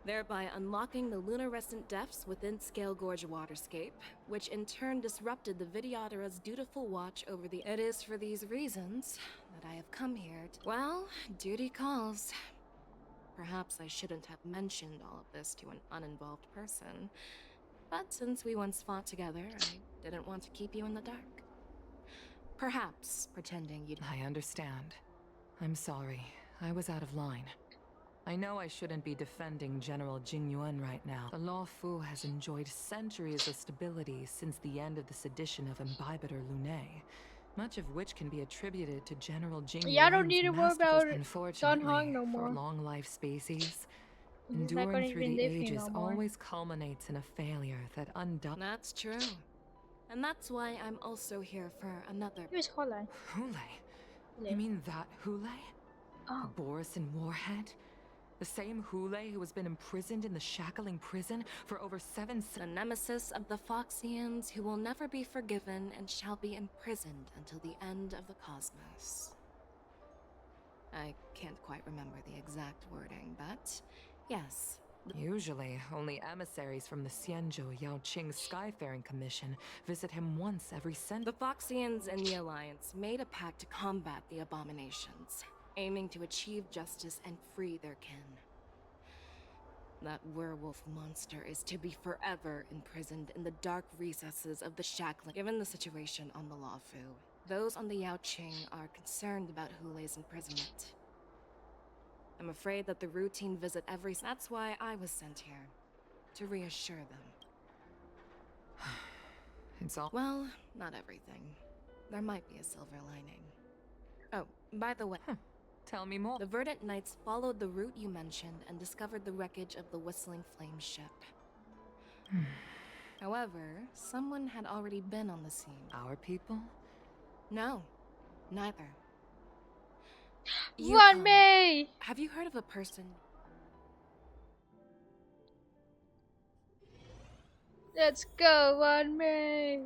thereby unlocking the lunarescent depths within Scale Gorge waterscape, which in turn disrupted the Vidyadhara's dutiful watch over the... It is for these reasons that I have come here to... Well, duty calls. Perhaps I shouldn't have mentioned all of this to an uninvolved person, but since we once fought together, I didn't want to keep you in the dark. Perhaps pretending you'd... I understand. I'm sorry. I was out of line. I know I shouldn't be defending General Jing Yuan right now. The Law Fu has enjoyed centuries of stability since the end of the sedition of Imbibitor Lunae, much of which can be attributed to General Jing Yuan's Yeah, I don't need to worry about Don Unfortunately, Hong no more. for long-life species, He's not gonna enduring through even the live here ages no more. always culminates in a failure that undoubtedly... That's true. And that's why I'm also here for another... Here's Holai. Hule? You mean that Hule? Oh. Boris and Warhead? The same Hule who has been imprisoned in the Shackling prison for over 7 The nemesis of the Foxians who will never be forgiven and shall be imprisoned until the end of the cosmos. I can't quite remember the exact wording, but yes. Usually, only emissaries from the Xianzhou Yaoqing Skyfaring Commission visit him once every century. The Foxians and the Alliance made a pact to combat the abominations, aiming to achieve justice and free their kin. That werewolf monster is to be forever imprisoned in the dark recesses of the Shackling. Given the situation on the Lawfu, those on the Yaoqing are concerned about Hule's imprisonment. I'm afraid that the routine visit every... That's why I was sent here, to reassure them. It's all... Well, not everything. There might be a silver lining. Oh, by the way... Tell me more. The Verdant Knights followed the route you mentioned and discovered the wreckage of the Whistling Flame ship. However, someone had already been on the scene. Our people? No, neither. Run me! Have you heard of a person? Let's go, run me!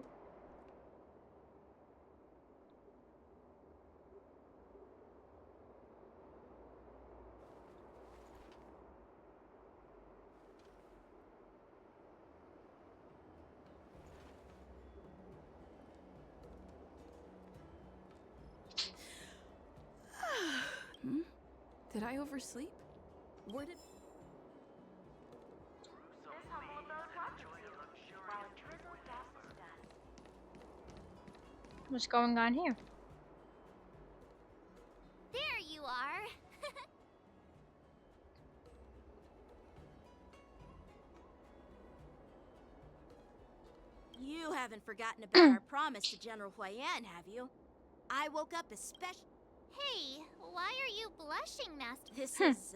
Did I oversleep? Where did... What's going on here? There you are. You haven't forgotten about our promise to General Huayan, have you? I woke up especially... Hey, why are you blushing, Master? This is,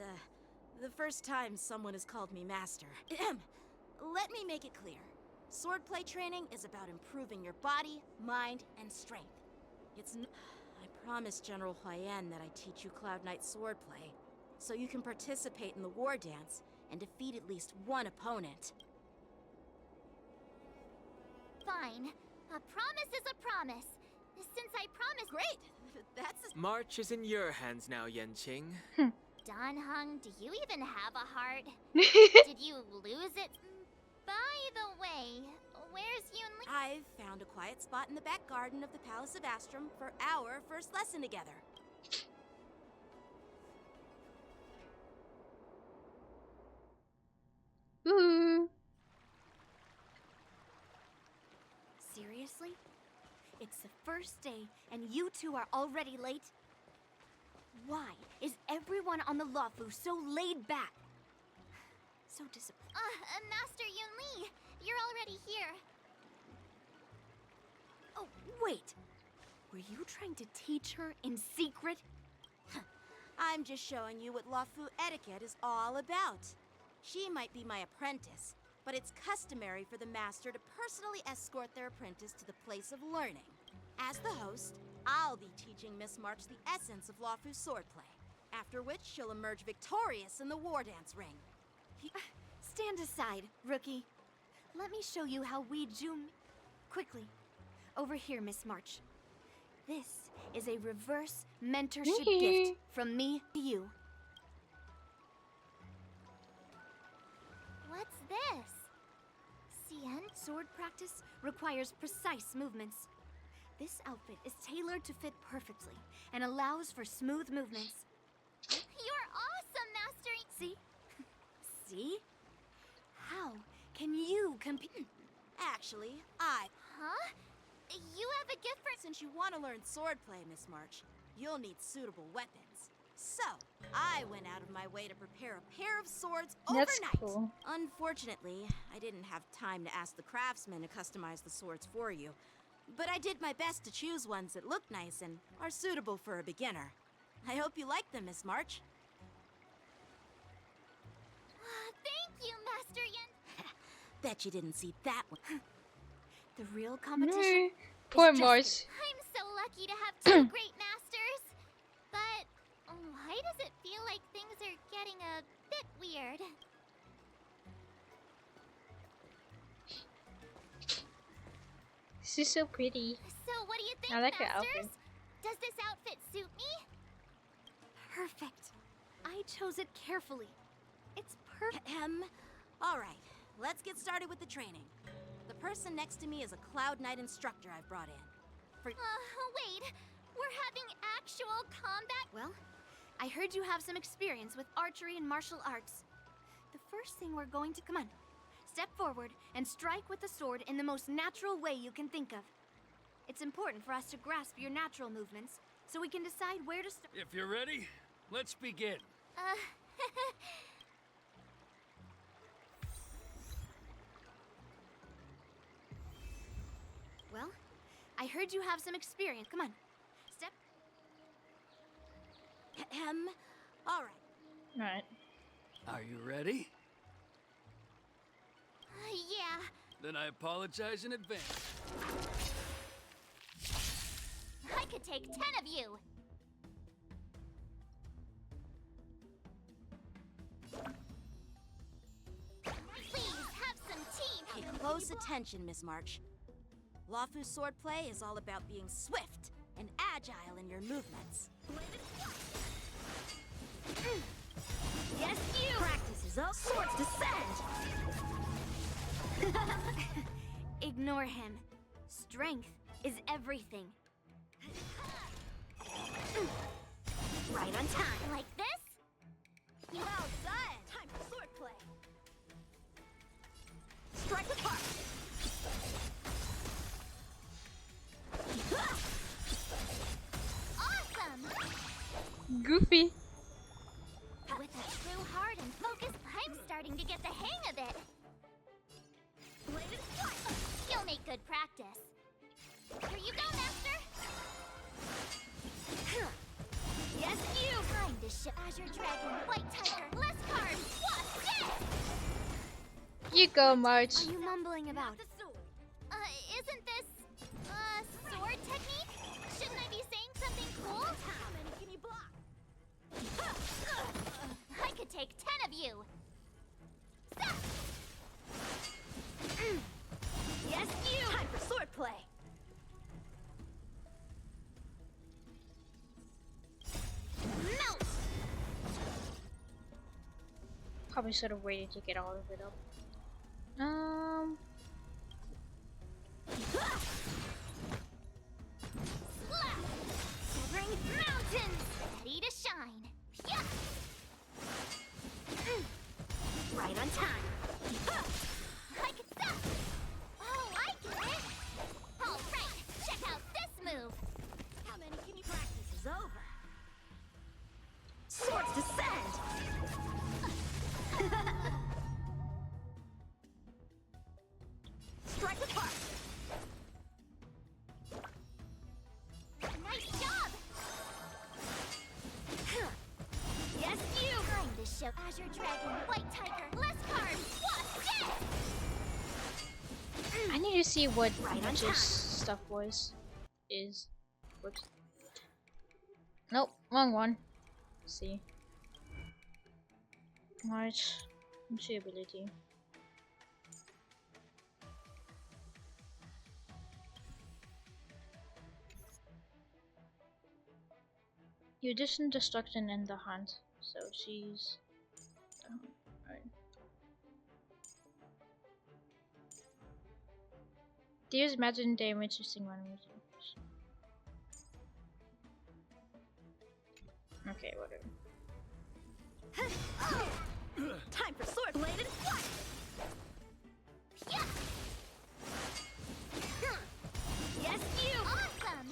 the first time someone has called me Master. Let me make it clear. Swordplay training is about improving your body, mind, and strength. I promised General Huayan that I'd teach you Cloud Knight swordplay, so you can participate in the war dance and defeat at least one opponent. Fine. A promise is a promise. Since I promised... Great! That's a... March is in your hands now, Yanqing. Dan Heng, do you even have a heart? Did you lose it? By the way, where's Yunli? I've found a quiet spot in the back garden of the Palace of Astrum for our first lesson together. Ooh. Seriously? It's the first day and you two are already late? Why is everyone on the Luofu so laid back? So disappointed. Master Yunli, you're already here. Oh, wait. Were you trying to teach her in secret? I'm just showing you what Luofu etiquette is all about. She might be my apprentice, but it's customary for the master to personally escort their apprentice to the place of learning. As the host, I'll be teaching Miss March the essence of Luofu swordplay, after which she'll emerge victorious in the war dance ring. Stand aside, rookie. Let me show you how we Quickly. Over here, Miss March. This is a reverse mentorship gift from me to you. What's this? Cien? Sword practice requires precise movements. This outfit is tailored to fit perfectly and allows for smooth movements. You're awesome, Master! See? See? How can you compete? Actually, Huh? You have a gift for... Since you want to learn swordplay, Miss March, you'll need suitable weapons. So, I went out of my way to prepare a pair of swords overnight. That's cool. Unfortunately, I didn't have time to ask the craftsman to customize the swords for you. But I did my best to choose ones that look nice and are suitable for a beginner. I hope you like them, Miss March. Thank you, Master Yen. Bet you didn't see that one. The real competition? Poor is March. I'm so lucky to have two great masters. But why does it feel like things are getting a bit weird? She's so pretty. So what do you think, I like her Masters? outfit. Does this outfit suit me? Perfect. I chose it carefully. It's perfect. All right, let's get started with the training. The person next to me is a Cloud Knight instructor I've brought in. Wait. We're having actual combat? Well, I heard you have some experience with archery and martial arts. The first thing we're going to... Come on. Step forward and strike with the sword in the most natural way you can think of. It's important for us to grasp your natural movements, so we can decide where to start. If you're ready, let's begin. Well, I heard you have some experience. Come on. Step. All right. Right. Are you ready? Yeah. Then I apologize in advance. I could take 10 of you. Please have some tea. Pay close attention, Miss March. Luofu swordplay is all about being swift and agile in your movements. Yes, you! Practice is up. Swords descend! Ignore him. Strength is everything. Right on time. Like this? Well done! Time for swordplay! Strike apart! Awesome! Goofy. With a true heart and focus, I'm starting to get the hang of it. Bladed strike! You'll make good practice. Here you go, Master! Yes, you! Time to show Azure Dragon, White Tiger, less cards, Wasp, dead! You go, March. Are you mumbling about? The sword! Isn't this, sword technique? Shouldn't I be saying something cool? How many can you block? I could take 10 of you! Yes, you! Time for swordplay! Melt! Probably should have waited to get all of it up. Slap! Severing mountains! Ready to shine! Yeah! Right on time! I can stop! Oh, I get it! Alright, check out this move! How many can you practice is over? Swords descend! Strike apart! Nice job! Yes, you! Time to show Azure Dragon, White Tiger, less cards, Wasp, dead! I need to see what Right on March's time. stuff is. Whoops. Nope, wrong one. Let's see. March. Ability. You addition destruction and the hunt. So she's alright. Deals imagine damage using one of okay, whatever. Time for sword bladed strike! Yeah! Yes, you! Awesome!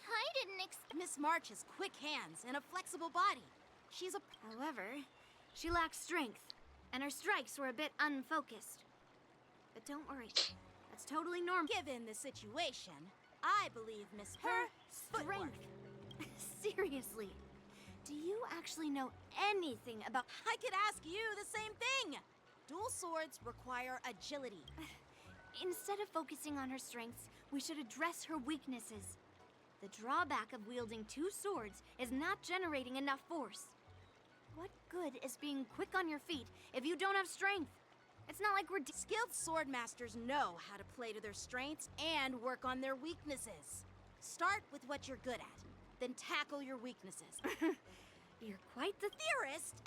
I didn't expect. Miss March has quick hands and a flexible body. She's a... However, she lacks strength, and her strikes were a bit unfocused. But don't worry, that's totally normal. Given the situation, I believe Miss Her Strength. Seriously, do you actually know anything about... I could ask you the same thing! Dual swords require agility. Instead of focusing on her strengths, we should address her weaknesses. The drawback of wielding two swords is not generating enough force. What good is being quick on your feet if you don't have strength? It's not like we're... Skilled sword masters know how to play to their strengths and work on their weaknesses. Start with what you're good at, then tackle your weaknesses. You're quite the theorist.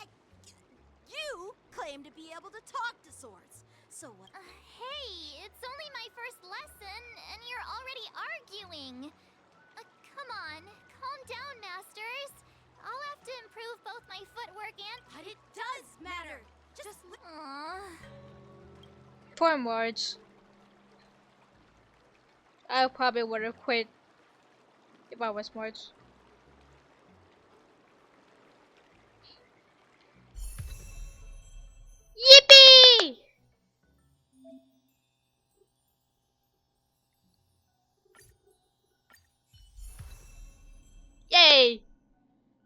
You claim to be able to talk to swords. So what? Hey, it's only my first lesson, and you're already arguing. Come on, calm down, Masters. I'll have to improve both my footwork and... But it does matter. Just Poor March. I probably would have quit if I was March. Yippee! Yay!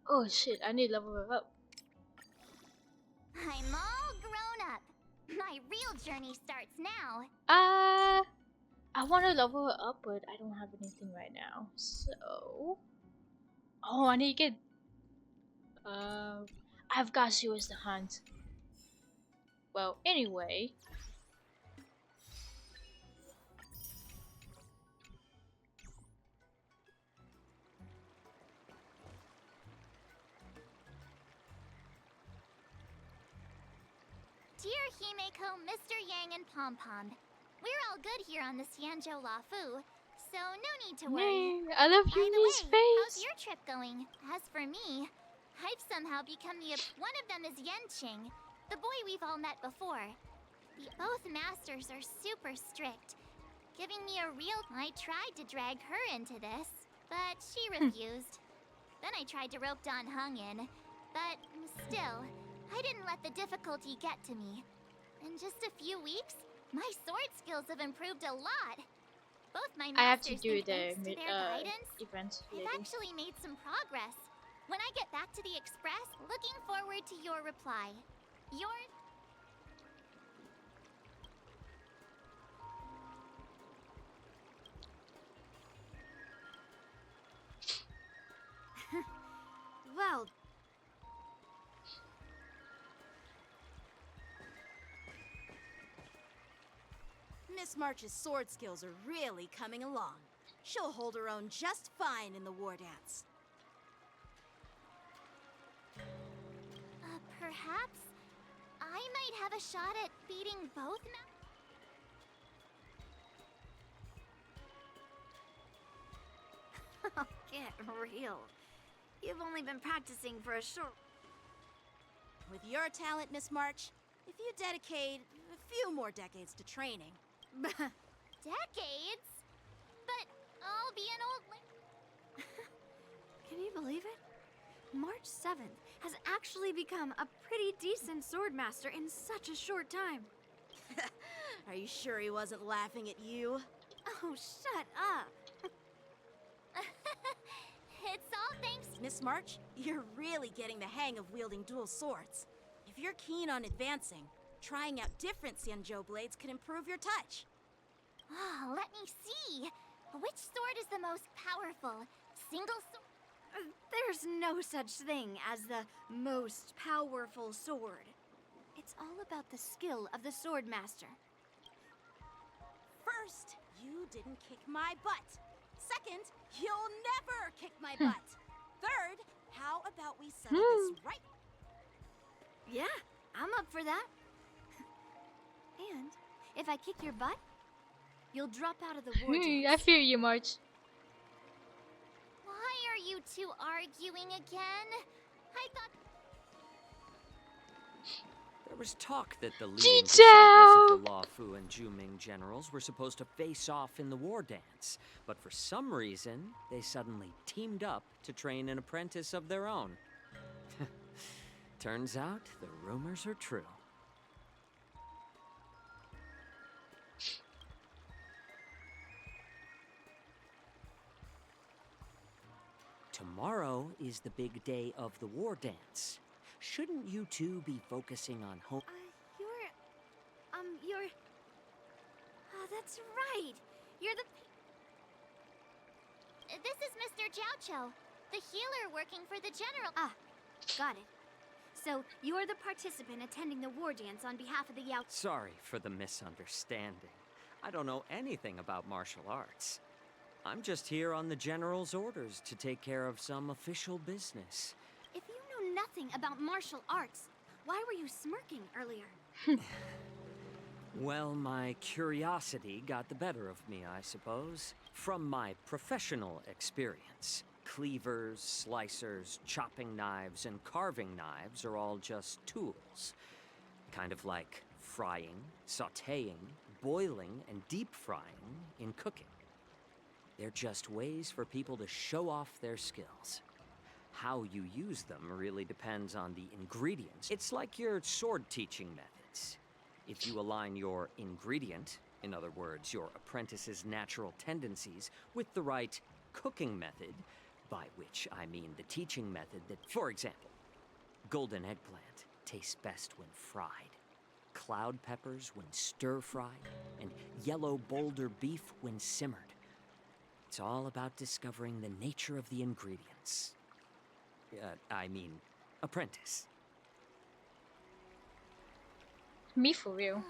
Oh shit, I need to level her up. I'm all grown up. My real journey starts now. I want to level her up, but I don't have anything right now. So, oh, I need to get. I've got you as the hunt. Well, anyway. Dear Himeko, Mr. Yang, and Pom Pom, we're all good here on the Xianzhou Lafu, so no need to worry. I love By the Yuni's way, how's face. your trip going? As for me, I've somehow become one of them is Yenqing, the boy we've all met before. Both masters are super strict, giving me a real... I tried to drag her into this, but she refused. Then I tried to rope Dan Heng in, but still, I didn't let the difficulty get to me. In just a few weeks, my sword skills have improved a lot. Both my I have to masters do think the thanks to their guidance, events I've later. actually made some progress. When I get back to the Express, looking forward to your reply. Yours... Well, Miss March's sword skills are really coming along. She'll hold her own just fine in the war dance. Perhaps I might have a shot at beating both get real. You've only been practicing for a short... With your talent, Miss March, if you dedicate a few more decades to training... Decades? But I'll be an old Can you believe it? March 7th has actually become a pretty decent swordmaster in such a short time. Are you sure he wasn't laughing at you? Oh, shut up. It's all thanks... Miss March, you're really getting the hang of wielding dual swords. If you're keen on advancing, trying out different Xianzhou blades can improve your touch. Oh, let me see. Which sword is the most powerful? Single sword? There's no such thing as the most powerful sword. It's all about the skill of the swordmaster. First, you didn't kick my butt. Second, you'll never kick my butt. Third, how about we settle this right? Yeah, I'm up for that. And if I kick your butt, you'll drop out of the war dance. I feel you, March. Why are you two arguing again? I thought... There was talk that the leading disciples of the Law Fu and Juming generals were supposed to face off in the war dance, but for some reason, they suddenly teamed up to train an apprentice of their own. Turns out, the rumors are true. Tomorrow is the big day of the war dance. Shouldn't you two be focusing on home? You're... Oh, that's right. You're the... This is Mr. Jiaoqiu, the healer working for the general. Ah, got it. So, you're the participant attending the war dance on behalf of the Yao... Sorry for the misunderstanding. I don't know anything about martial arts. I'm just here on the general's orders to take care of some official business. If you know nothing about martial arts, why were you smirking earlier? Well, my curiosity got the better of me, I suppose. From my professional experience, cleavers, slicers, chopping knives, and carving knives are all just tools. Kind of like frying, sautéing, boiling, and deep frying in cooking. They're just ways for people to show off their skills. How you use them really depends on the ingredients. It's like your sword teaching methods. If you align your ingredient, in other words, your apprentice's natural tendencies, with the right cooking method, by which I mean the teaching method that, for example, golden eggplant tastes best when fried, cloud peppers when stir-fried, and yellow boulder beef when simmered. It's all about discovering the nature of the ingredients. Apprentice. Me for real.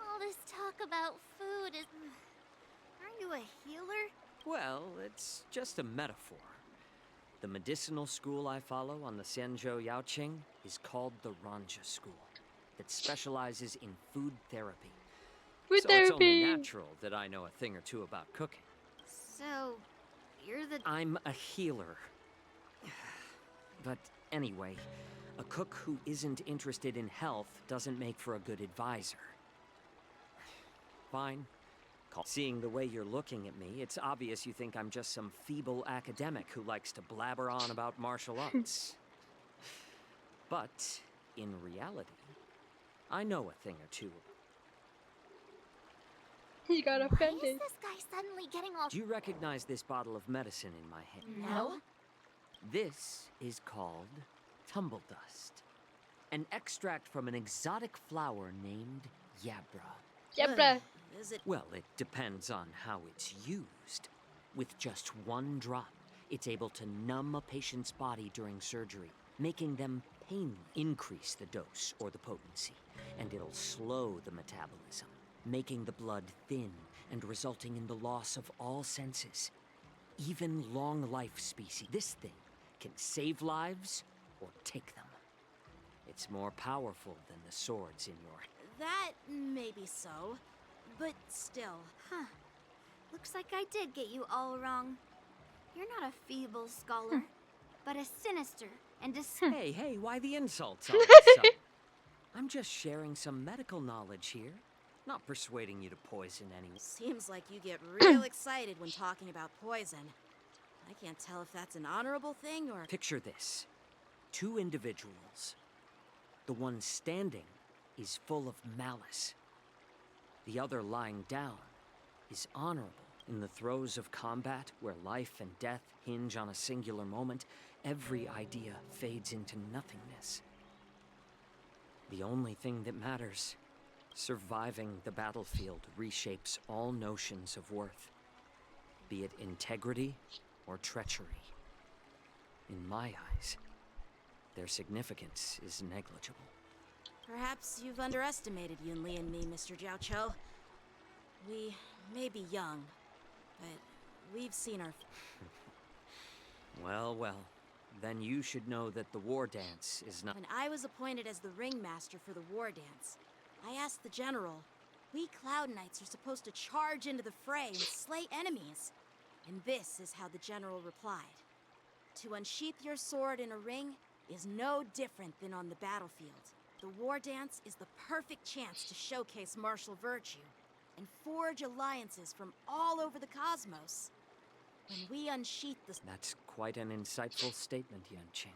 All this talk about food is... Aren't you a healer? Well, it's just a metaphor. The medicinal school I follow on the Xianzhou Yaoqing is called the Ranja School, that specializes in food therapy. Food so therapy. It's only natural that I know a thing or two about cooking. So, you're the... I'm a healer. But anyway, a cook who isn't interested in health doesn't make for a good advisor. Fine. Seeing the way you're looking at me, it's obvious you think I'm just some feeble academic who likes to blabber on about martial arts. But, in reality, I know a thing or two. He got offended. Why is this guy suddenly getting all... Do you recognize this bottle of medicine in my hand? No? This is called tumble dust. An extract from an exotic flower named Yabra. Yabra. Is it... Well, it depends on how it's used. With just one drop, it's able to numb a patient's body during surgery, making them painless. Increase the dose or the potency, and it'll slow the metabolism, making the blood thin and resulting in the loss of all senses. Even long-life species. This thing can save lives or take them. It's more powerful than the swords in your... That may be so, but still. Huh. Looks like I did get you all wrong. You're not a feeble scholar, but a sinister and Hey, why the insults all of a sudden? I'm just sharing some medical knowledge here, not persuading you to poison anyone. Seems like you get real excited when talking about poison. I can't tell if that's an honorable thing or... Picture this. Two individuals. The one standing is full of malice. The other lying down is honorable. In the throes of combat, where life and death hinge on a singular moment, every idea fades into nothingness. The only thing that matters, surviving the battlefield, reshapes all notions of worth, be it integrity or treachery. In my eyes, their significance is negligible. Perhaps you've underestimated Yunli and me, Mr. Jiaoqiu. We may be young, but we've seen our... Well, then you should know that the war dance is not... When I was appointed as the ringmaster for the war dance, I asked the general, we Cloud Knights are supposed to charge into the fray and slay enemies. And this is how the general replied. To unsheath your sword in a ring is no different than on the battlefield. The war dance is the perfect chance to showcase martial virtue and forge alliances from all over the cosmos. When we unsheath the... That's quite an insightful statement, Yanqing.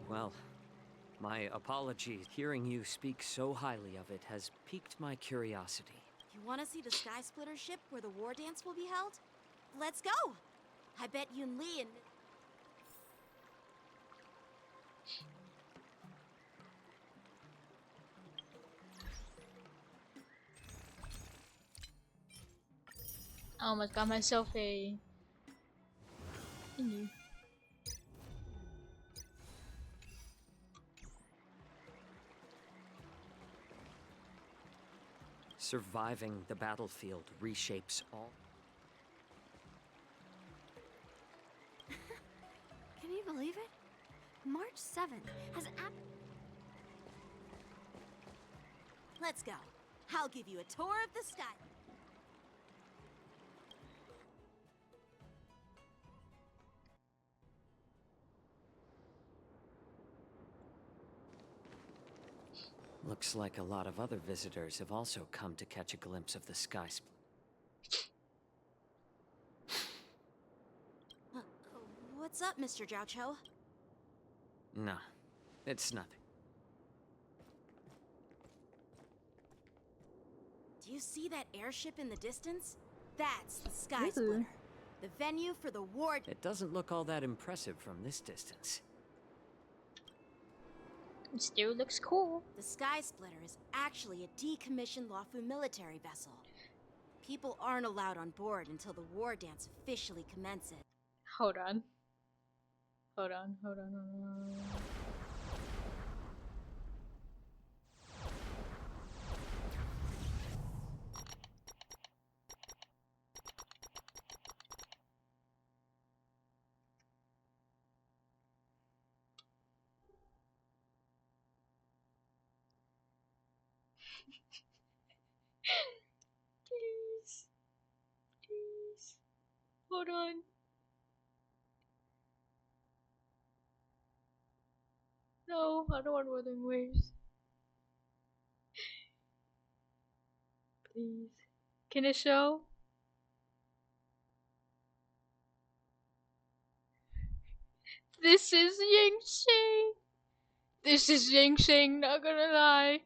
Well, my apologies. Hearing you speak so highly of it has piqued my curiosity. You want to see the Sky Splitter ship where the war dance will be held? Let's go! I bet Yunli and... I almost got myself a... Surviving the battlefield reshapes all... Can you believe it? March 7th has Let's go. I'll give you a tour of the sky. Looks like a lot of other visitors have also come to catch a glimpse of the sky split. What's up, Mr. Jiaoqiu? No, it's nothing. Do you see that airship in the distance? That's the Sky Splitter. The venue for the war... It doesn't look all that impressive from this distance. It still looks cool. The Sky Splitter is actually a decommissioned Lawfu military vessel. People aren't allowed on board until the war dance officially commences. Hold on. Hold on. Please. Hold on. No, I don't want Wuthering Waves. Please. Can it show? This is Yingxing. This is Yingxing, not gonna lie.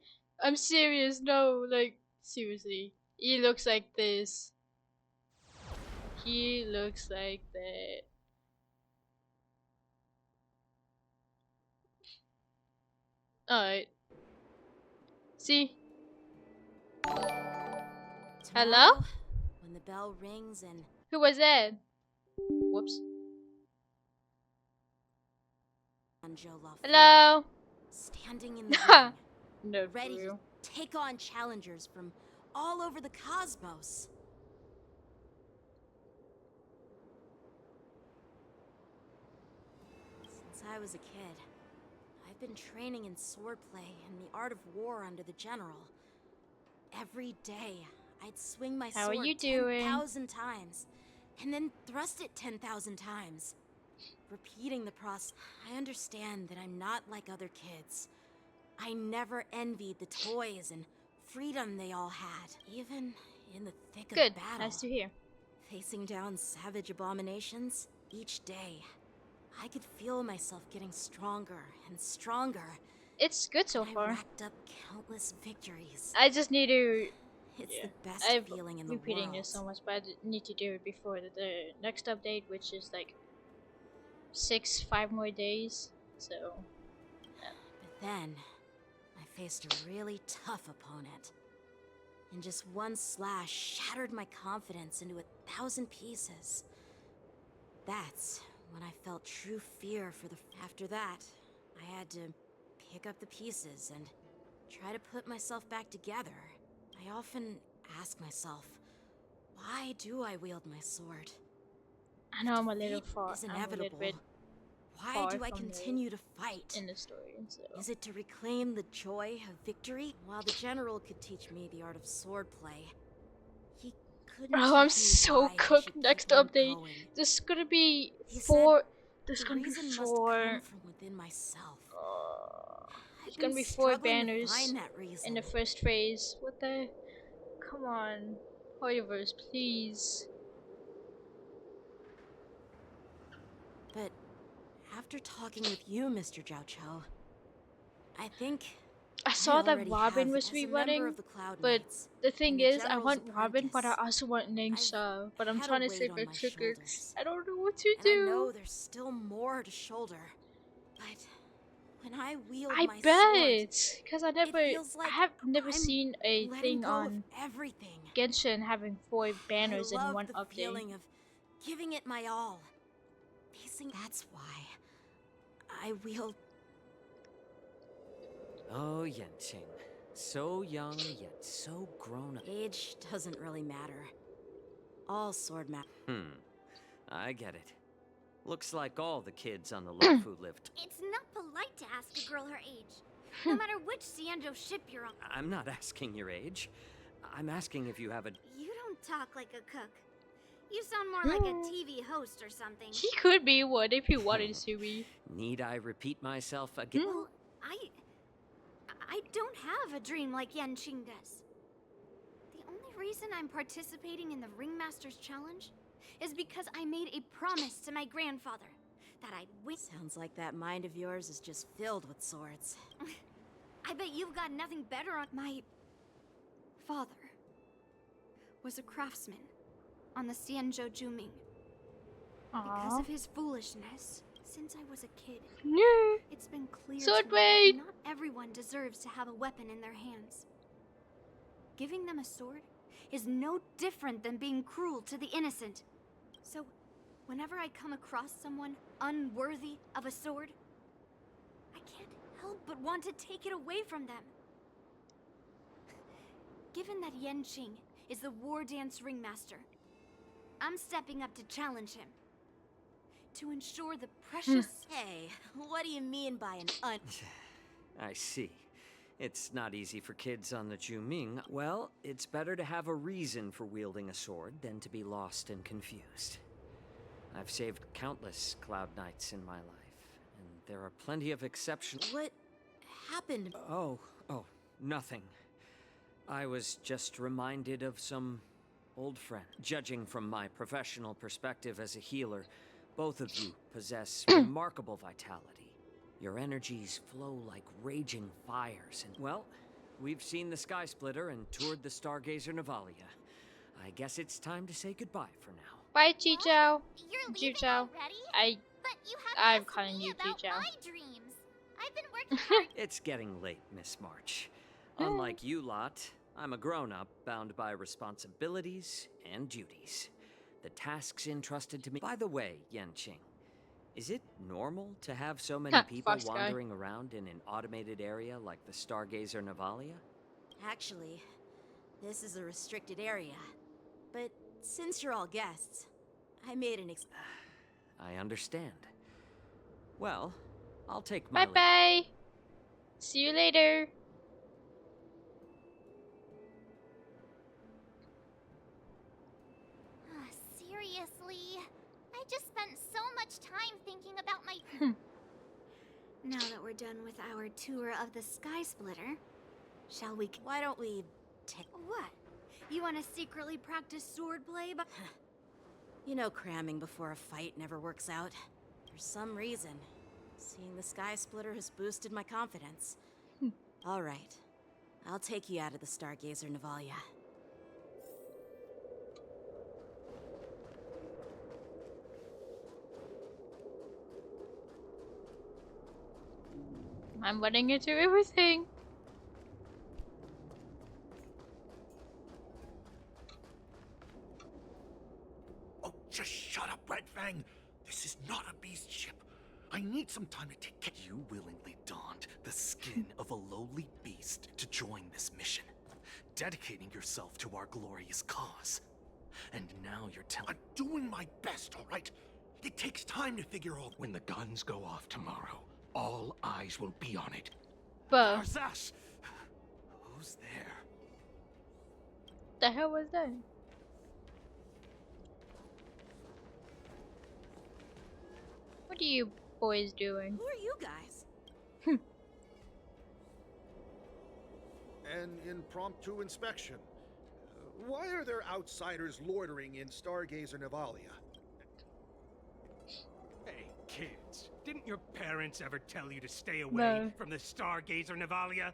I'm serious, no, like, seriously. He looks like this. He looks like that. Alright. See? Hello? Tomorrow, when the bell rings and Who was that? Whoops. Hello? standing in the ring, No, ready for to real. take on challengers from all over the cosmos. Since I was a kid, I've been training in swordplay and the art of war under the general. Every day, I'd swing my How are sword you doing? 10,000 times, and then thrust it 10,000 times. Repeating the process, I understand that I'm not like other kids. I never envied the toys and freedom they all had, even in the thick Good, of battle. nice to hear. Facing down savage abominations each day, I could feel myself getting stronger and stronger. It's good so and I far. racked up countless victories. I just need to. It's Yeah. the best I'm feeling in the repeating world. this so much, but I need to do it before the next update, which is like 5 more days. So. But then, I faced a really tough opponent. And just one slash shattered my confidence into 1,000 pieces. That's when I felt true fear for the... After that, I had to pick up the pieces and try to put myself back together. I often ask myself, why do I wield my sword? I know I'm a little Defeat far. is I'm a little inevitable. bit Why far do I from continue to fight? in the story. So. Is it to reclaim the joy of victory? While the general could teach me the art of swordplay, he couldn't Oh, I'm teach me so why I cooked. should Next keep on update. going. There's gonna be He 4. said There's the gonna be reason 4. must come from within myself. There's I've gonna been be 4 struggling to banners find that reason. in the first phase. What the? Come on, Hoyoverse, please. But after talking with you, Mr. Jiao Cho, I think I saw that already Robin have was as a member rerunning, of the Cloud but Knights the thing and the is, I General's want Robin, but I apprentice. also want Ningxia. But I'm had a trying to weight save on my my trigger. shoulders. I don't know what to And I do. know there's still more to shoulder. But when I wield I my bet, sword, because I feels like have never I'm seen a letting thing go on of everything. Genshin having 4 banners I in love one the update. feeling of giving it my all. Facing that's why I wield. Oh, Yenqing. So young, yet so grown up. Age doesn't really matter. All sword I get it. Looks like all the kids on the Luofu lived. It's not polite to ask a girl her age, no matter which Xianzhou ship you're on. I'm not asking your age. I'm asking if you have a... You don't talk like a cook. You sound more like a TV host or something. He could be one if he wanted to be. Need I repeat myself again? Well, I don't have a dream like Yanqing does. The only reason I'm participating in the Ringmaster's Challenge is because I made a promise to my grandfather that I'd win. Sounds like that mind of yours is just filled with swords. I bet you've got nothing better on. My father was a craftsman on the Xianzhou Juming. Because of his foolishness, since I was a kid, it's been clear to me that not everyone deserves to have a weapon in their hands. Giving them a sword is no different than being cruel to the innocent. So, whenever I come across someone unworthy of a sword, I can't help but want to take it away from them. Given that Yanqing is the War Dance Ringmaster, I'm stepping up to challenge him. To ensure the precious... Hey, what do you mean by an I see. It's not easy for kids on the Juming. Well, it's better to have a reason for wielding a sword than to be lost and confused. I've saved countless cloud nights in my life, and there are plenty of exceptions. What happened? Oh, nothing. I was just reminded of some old friend. Judging from my professional perspective as a healer, both of you possess remarkable vitality. Your energies flow like raging fires, and well, we've seen the Sky Splitter and toured the Stargazer Navalia. I guess it's time to say goodbye for now. Bye, Chicho. You're leaving Chicho. already? But you I'm haven't calling asked me you about Chicho. my dreams. I've been working hard. It's getting late, Miss March. Unlike you lot, I'm a grown-up bound by responsibilities and duties. The tasks entrusted to me. By the way, Yanqing, is it normal to have so many people Fox guy. wandering around in an automated area like the Stargazer Navalia? Actually, this is a restricted area. But since you're all guests, I made an I understand. Well, I'll take my leave. Bye-bye. See you later. Seriously? I just spent so much time thinking about my... Now that we're done with our tour of the Sky Splitter, shall we... Why don't we take... What? You want to secretly practice swordplay? But You know cramming before a fight never works out. For some reason, seeing the Sky Splitter has boosted my confidence. All right. I'll take you out of the Stargazer Navalia. I'm letting you do everything. Oh, just shut up, Red Fang. This is not a beast ship. I need some time to take care. You willingly donned the skin of a lowly beast to join this mission, dedicating yourself to our glorious cause. And now you're telling... I'm doing my best, all right? It takes time to figure out... When the guns go off tomorrow, all eyes will be on it. But Arzas! Who's there? the hell was that? What are you boys doing? Who are you guys? An impromptu inspection. Why are there outsiders loitering in Stargazer Navalia? Hey, kids, didn't your parents ever tell you to stay away No. from the Stargazer Navalia?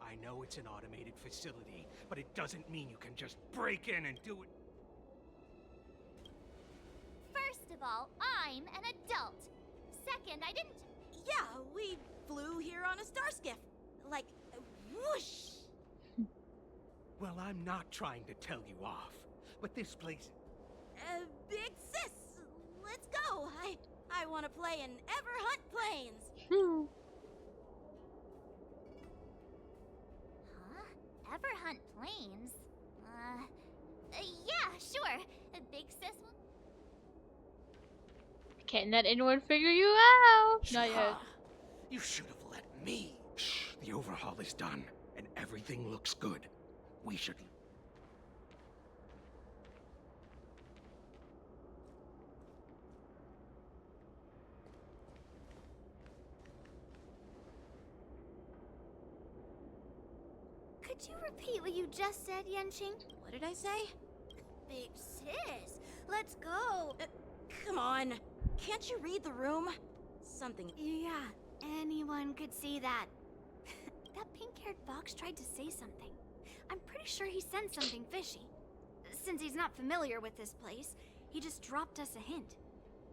I know it's an automated facility, but it doesn't mean you can just break in and do it. First of all, I'm an adult. Second, I didn't... Yeah, we flew here on a star skiff. Like, whoosh! Well, I'm not trying to tell you off, but this place... Big sis, let's go. I want to play in Everhunt Plains. Huh? Everhunt Plains? Yeah, sure. Big sis will... Can't let anyone figure you out. Not yet. You should have let me. Shh, the overhaul is done, and everything looks good. We should... could you repeat what you just said, Yanqing? What did I say? Big sis, let's go. Come on. Can't you read the room? Something... Yeah, anyone could see that. That pink-haired fox tried to say something. I'm pretty sure he sensed something fishy. Since he's not familiar with this place, he just dropped us a hint.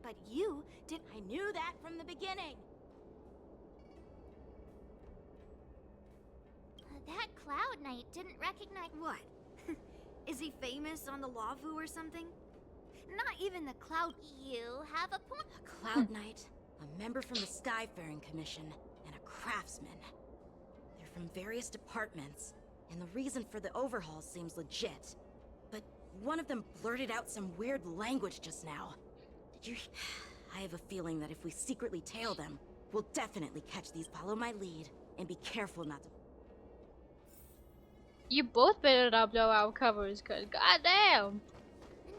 But you did... I knew that from the beginning. That Cloud Knight didn't recognize... What? Is he famous on the Lavu or something? Not even the Cloud... You have a point. A Cloud Knight, a member from the Skyfaring Commission, and a craftsman. They're from various departments, and the reason for the overhaul seems legit. But one of them blurted out some weird language just now. Did you... I have a feeling that if we secretly tail them, we'll definitely catch these. Follow my lead, and be careful not to... You both better not blow out covers, cause goddamn.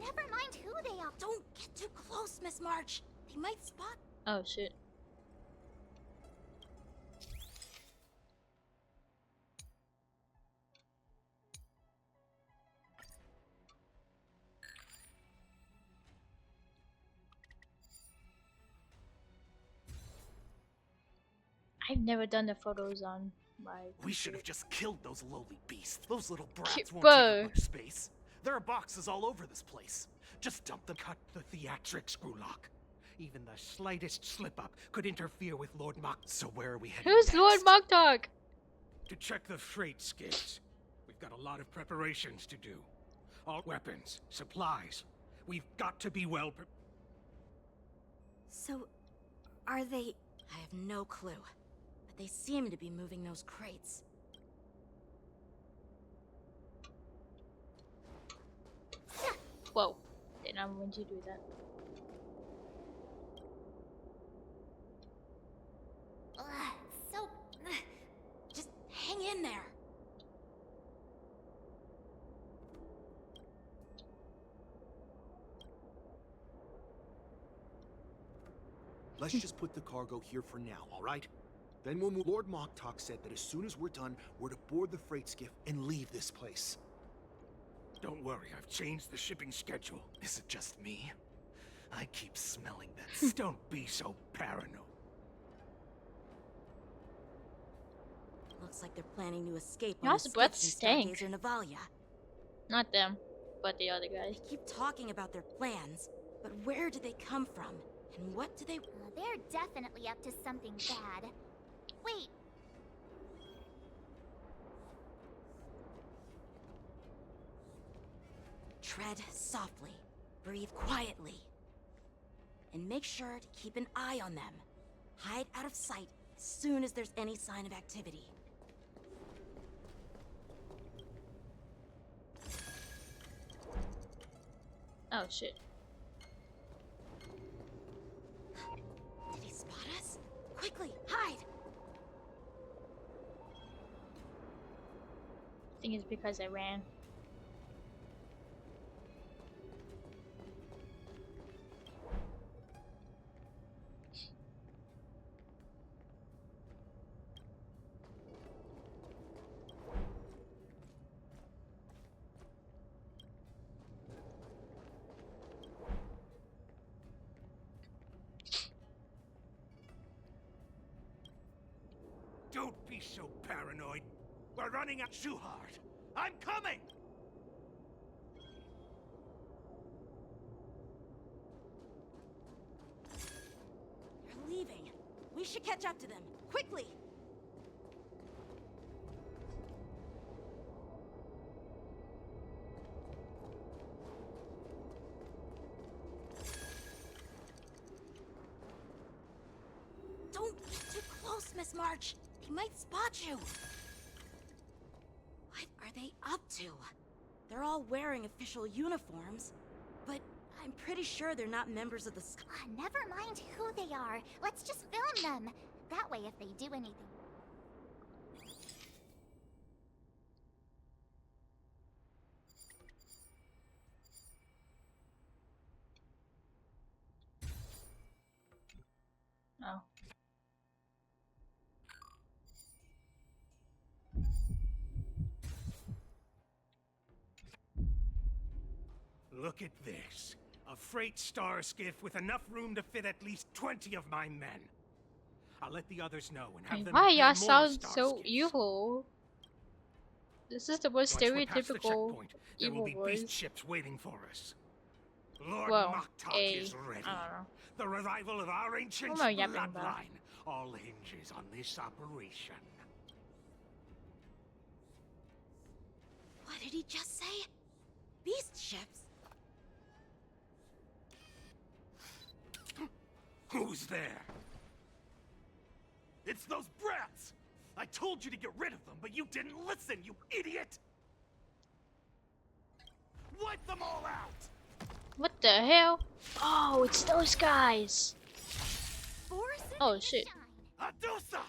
Never mind who they are. Don't get too close, Miss March. They might spot. Oh shit. I've never done the photos on my. We should have just killed those lowly beasts. Those little brats won't Bro. take up much space. There are boxes all over this place. Just dump them. Cut the theatrics, Grulock. Even the slightest slip-up could interfere with Lord Mock. So where are we heading Who's next? Lord Moktok? To check the freight skids. We've got a lot of preparations to do. All weapons, supplies. We've got to be well prepared. So, are they... I have no clue. But they seem to be moving those crates. Whoa. Then I'm going to do that. Ugh, so. Just hang in there. Let's just put the cargo here for now, all right? Then we'll move. Lord Moktok said that as soon as we're done, we're to board the freight skiff and leave this place. Don't worry, I've changed the shipping schedule. Is it just me? I keep smelling that. Don't be so paranoid. Looks like they're planning to escape on Y'all's the breath skiffs in stank. Stargazer Navalia. Not them, but the other guys. They keep talking about their plans, but where do they come from? And what do they... They're definitely up to something bad. Wait. Tread softly. Breathe quietly. And make sure to keep an eye on them. Hide out of sight as soon as there's any sign of activity. Oh shit. Did he spot us? Quickly, hide! I think it's because I ran. Don't be so paranoid. We're running out too hard. I'm coming! They're leaving. We should catch up to them. Quickly! Don't get too close, Miss March. They might spot you. What are they up to? They're all wearing official uniforms, but I'm pretty sure they're not members of the Never mind who they are. Let's just film them. That way, if they do anything. Oh. Look at this. A freight star skiff with enough room to fit at least 20 of my men. I'll let the others know and have them Why prepare y'all more sound star so skiffs. evil? This is the most Once we're past the stereotypical checkpoint, there will evil be voice. beast ships waiting for us. Lord Well, Moktok is ready. I don't know. The revival of our ancient What am I yapping about? bloodline all hinges on this operation. What did he just say? Beast ships? Who's there? It's those brats! I told you to get rid of them, but you didn't listen, you idiot! Wipe them all out! What the hell? Oh, it's those guys. Oh shit. Adusa!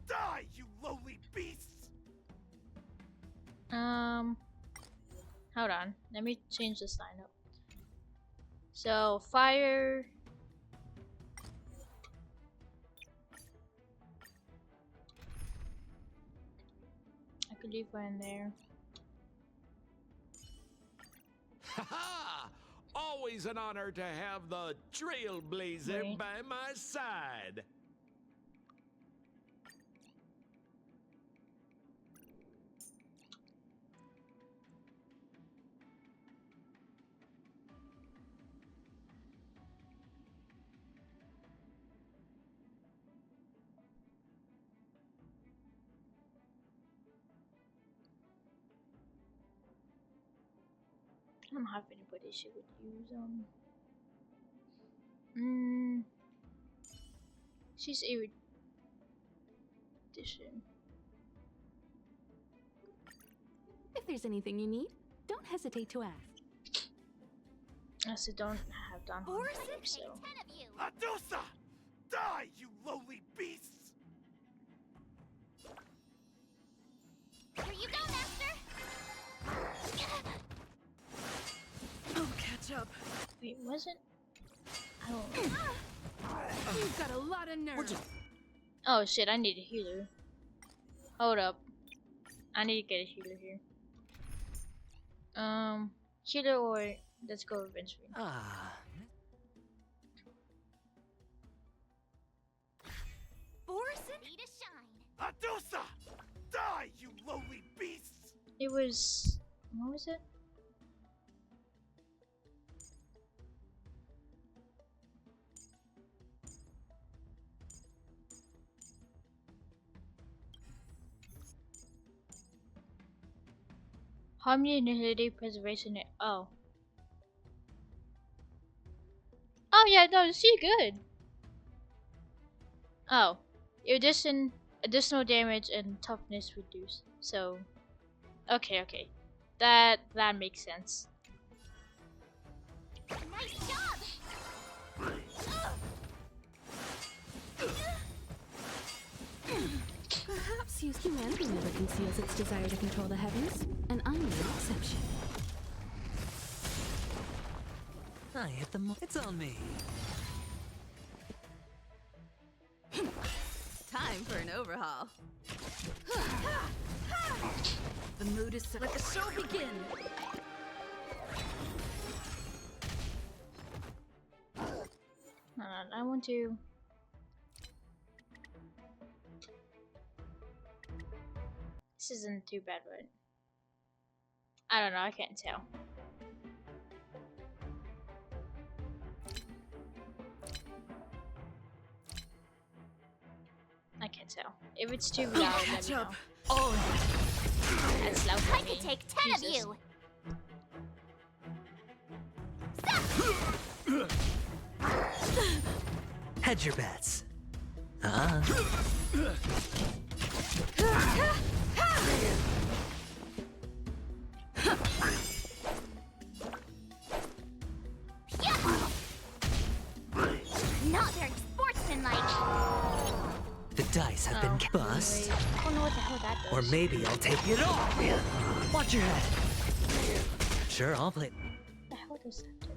Die, you lowly beasts! Hold on. Let me change the sign up. So fire. I could leave one in there. Ha! Always an honor to have the trailblazer Wait. by my side. I don't have anybody she would use. She's erudition. If there's anything you need, don't hesitate to ask. I also don't have done Honkai, so. Adusa! Die, you lowly beasts! Here you go, Master! Oh, catch up. Wait, was it? I don't know. You've got a lot of nerve. Oh shit, I need a healer. Hold up. I need to get a healer here. Healer or let's go revenge stream. Borson? Need a shine. Adusa! Die, you lowly beasts! It was. What was it? Harmony and Nihility Preservation. Oh. Oh yeah, no, she good. Oh. Additional damage and toughness reduced. So okay. That makes sense. Nice job! Perhaps humanity never conceals its desire to control the heavens, and I'm no exception. I hit the It's on me. Time for an overhaul. The mood is set. Let the show begin! Hold on, I want to. This isn't too bad, right? I don't know, I can't tell. I can't tell. If it's too loud, let me know. Oh, That's loud for I me. could take 10 of Jesus. you. Hedge your bets. Not very sportsmanlike. The dice have been bust. I don't know what the hell that does. Or maybe I'll take it all. Watch your head. Sure, I'll play. What the hell does that do?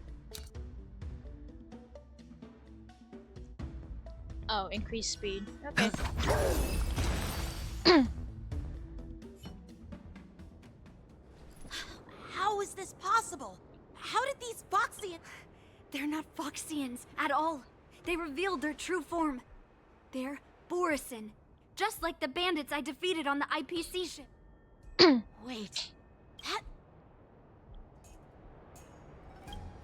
Oh, increase speed. Okay. How is this possible? How did these Foxians... They're not Foxians at all. They revealed their true form. They're Borison. Just like the bandits I defeated on the IPC ship. Wait, that...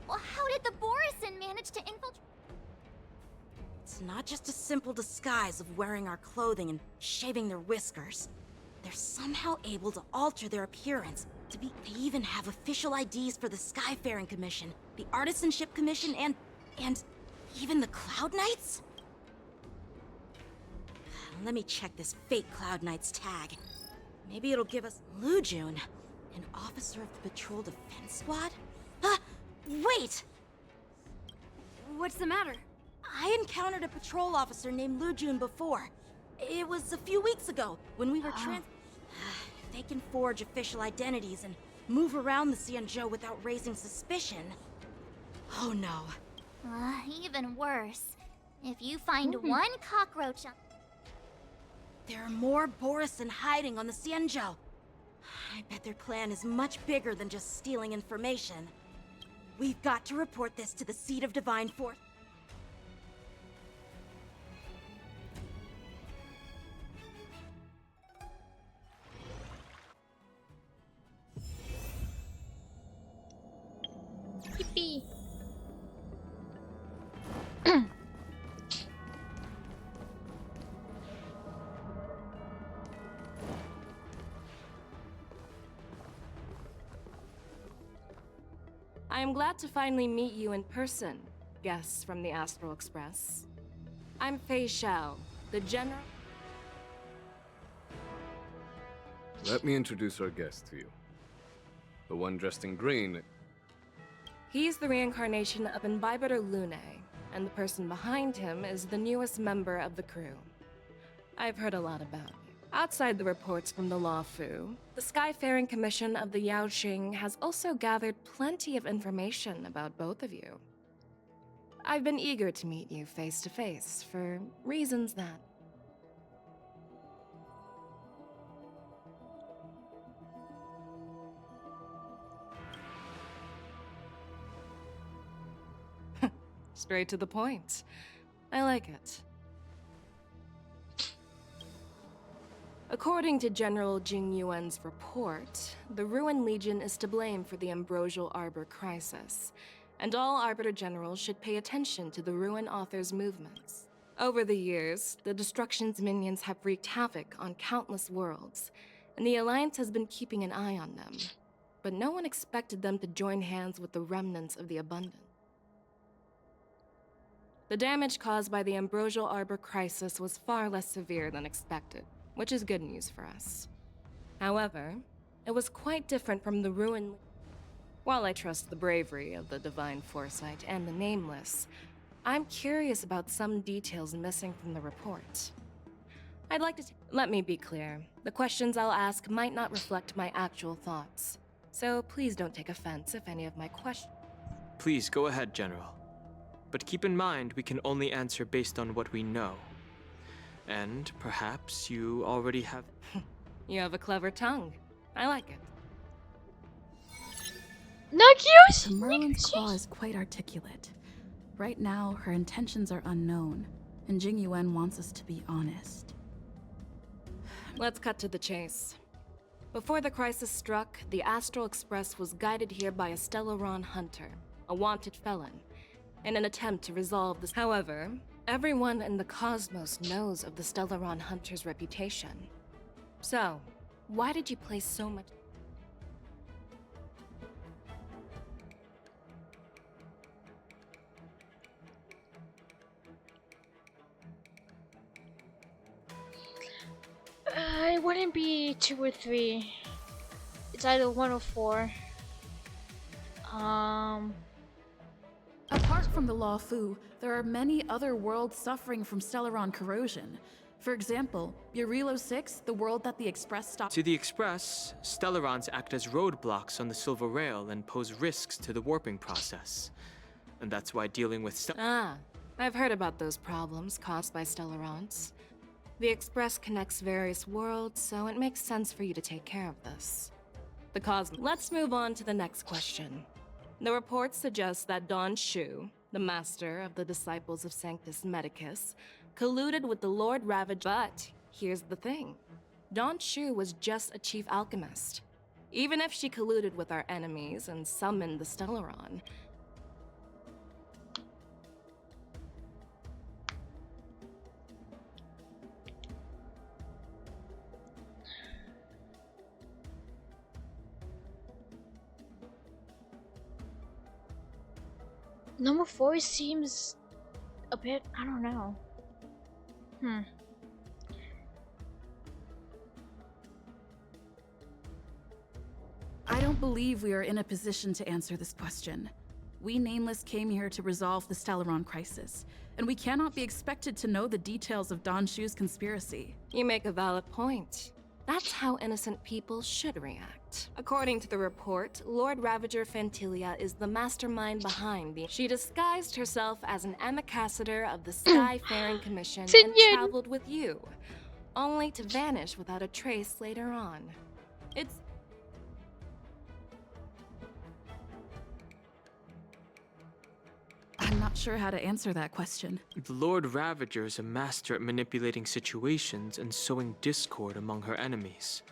Well, how did the Borison manage to infiltrate? It's not just a simple disguise of wearing our clothing and shaving their whiskers. They're somehow able to alter their appearance to be... They even have official IDs for the Skyfaring Commission, the Artisanship Commission, and even the Cloud Knights? Let me check this fake Cloud Knight's tag. Maybe it'll give us Lujun, an officer of the Patrol Defense Squad? Wait! What's the matter? I encountered a patrol officer named Lujun before. It was a few weeks ago, when we were They can forge official identities and move around the Xianzhou without raising suspicion. Oh no. Even worse. If you find one cockroach on... There are more Borisin hiding on the Xianzhou. I bet their plan is much bigger than just stealing information. We've got to report this to the Seat of Divine Force. Yippee. I am glad to finally meet you in person, guests from the Astral Express. I'm Fei Xiao, the General... Let me introduce our guest to you. The one dressed in green. He's the reincarnation of Imbibitor Lune, and the person behind him is the newest member of the crew. I've heard a lot about you. Outside the reports from the Law Fu, the Skyfaring Commission of the Yaoqing has also gathered plenty of information about both of you. I've been eager to meet you face to face for reasons that... Straight to the point. I like it. According to General Jing Yuan's report, the Ruin Legion is to blame for the Ambrosial Arbor crisis, and all Arbiter Generals should pay attention to the Ruin Author's movements. Over the years, the Destruction's minions have wreaked havoc on countless worlds, and the Alliance has been keeping an eye on them. But no one expected them to join hands with the remnants of the Abundant. The damage caused by the Ambrosial Arbor crisis was far less severe than expected, which is good news for us. However, it was quite different from the Ruin... While I trust the bravery of the Divine Foresight and the Nameless, I'm curious about some details missing from the report. I'd like to... Let me be clear. The questions I'll ask might not reflect my actual thoughts, so please don't take offense if any of my questions... Please go ahead, General. But keep in mind, we can only answer based on what we know. And perhaps you already have... You have a clever tongue. I like it. Nagios? Merlin's claw is quite articulate. Right now, her intentions are unknown, and Jing Yuan wants us to be honest. Let's cut to the chase. Before the crisis struck, the Astral Express was guided here by a Stellaron hunter, a wanted felon, in an attempt to resolve this. However, everyone in the cosmos knows of the Stellaron hunter's reputation. So, why did you place so much... It wouldn't be 2 or 3. It's either 1 or 4. Apart from the Law Fu, there are many other worlds suffering from Stellaron corrosion. For example, Burilo 6, the world that the Express stopped... To the Express, Stellarons act as roadblocks on the Silver Rail and pose risks to the warping process. And that's why dealing with I've heard about those problems caused by Stellarons. The Express connects various worlds, so it makes sense for you to take care of this. Let's move on to the next question. The reports suggest that Don Shu, the master of the Disciples of Sanctus Medicus, colluded with the Lord Ravage. But here's the thing. Don Shu was just a chief alchemist. Even if she colluded with our enemies and summoned the Stellaron, Number 4 seems a bit, I don't know. I don't believe we are in a position to answer this question. We Nameless came here to resolve the Stellaron crisis, and we cannot be expected to know the details of Don Shu's conspiracy. You make a valid point. That's how innocent people should react. According to the report, Lord Ravager Fantilia is the mastermind behind the... She disguised herself as an ambassador of the Skyfaring Commission and traveled with you, only to vanish without a trace later on. It's... I'm not sure how to answer that question. The Lord Ravager is a master at manipulating situations and sowing discord among her enemies.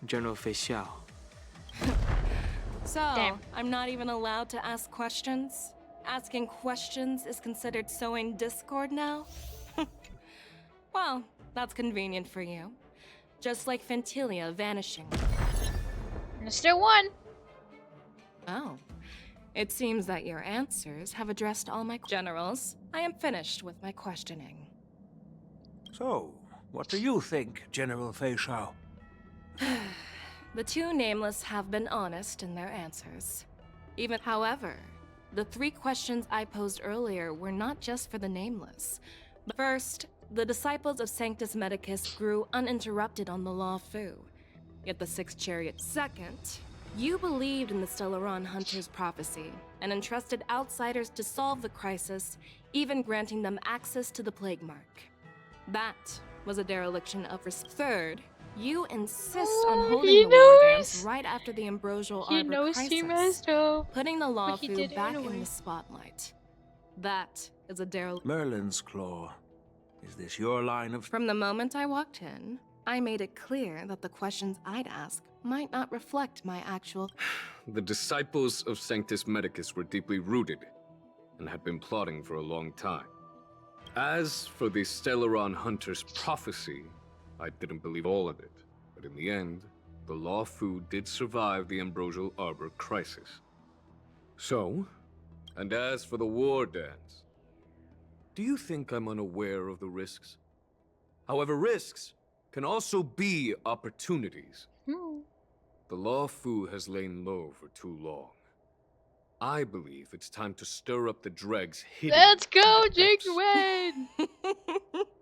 General Fei Xiao. So, I'm not even allowed to ask questions? Asking questions is considered sowing discord now? Well, that's convenient for you. Just like Fantilia vanishing. Mr. One! Oh. It seems that your answers have addressed all my generals. I am finished with my questioning. So, what do you think, General Fei Xiao? The two nameless have been honest in their answers. However, the 3 questions I posed earlier were not just for the nameless. First, the disciples of Sanctus Medicus grew uninterrupted on the Law Fu, yet the 6th chariot. Second, you believed in the Stellaron Hunter's prophecy and entrusted outsiders to solve the crisis, even granting them access to the Plague Mark. That was a dereliction of respect. Third, you insist on holding the war dance right after the Ambrosial Arbor crisis, putting the Law Fu back in the spotlight. That is a dereliction. Merlin's Claw. Is this your line of... From the moment I walked in, I made it clear that the questions I'd ask might not reflect my actual... The disciples of Sanctus Medicus were deeply rooted and had been plotting for a long time. As for the Stellaron Hunter's prophecy, I didn't believe all of it. But in the end, the Law Fu did survive the Ambrosial Arbor crisis. So, and as for the war dance, do you think I'm unaware of the risks? However, risks can also be opportunities. The Law Fu has lain low for too long. I believe it's time to stir up the dregs hidden. Let's go, Jake Wayne!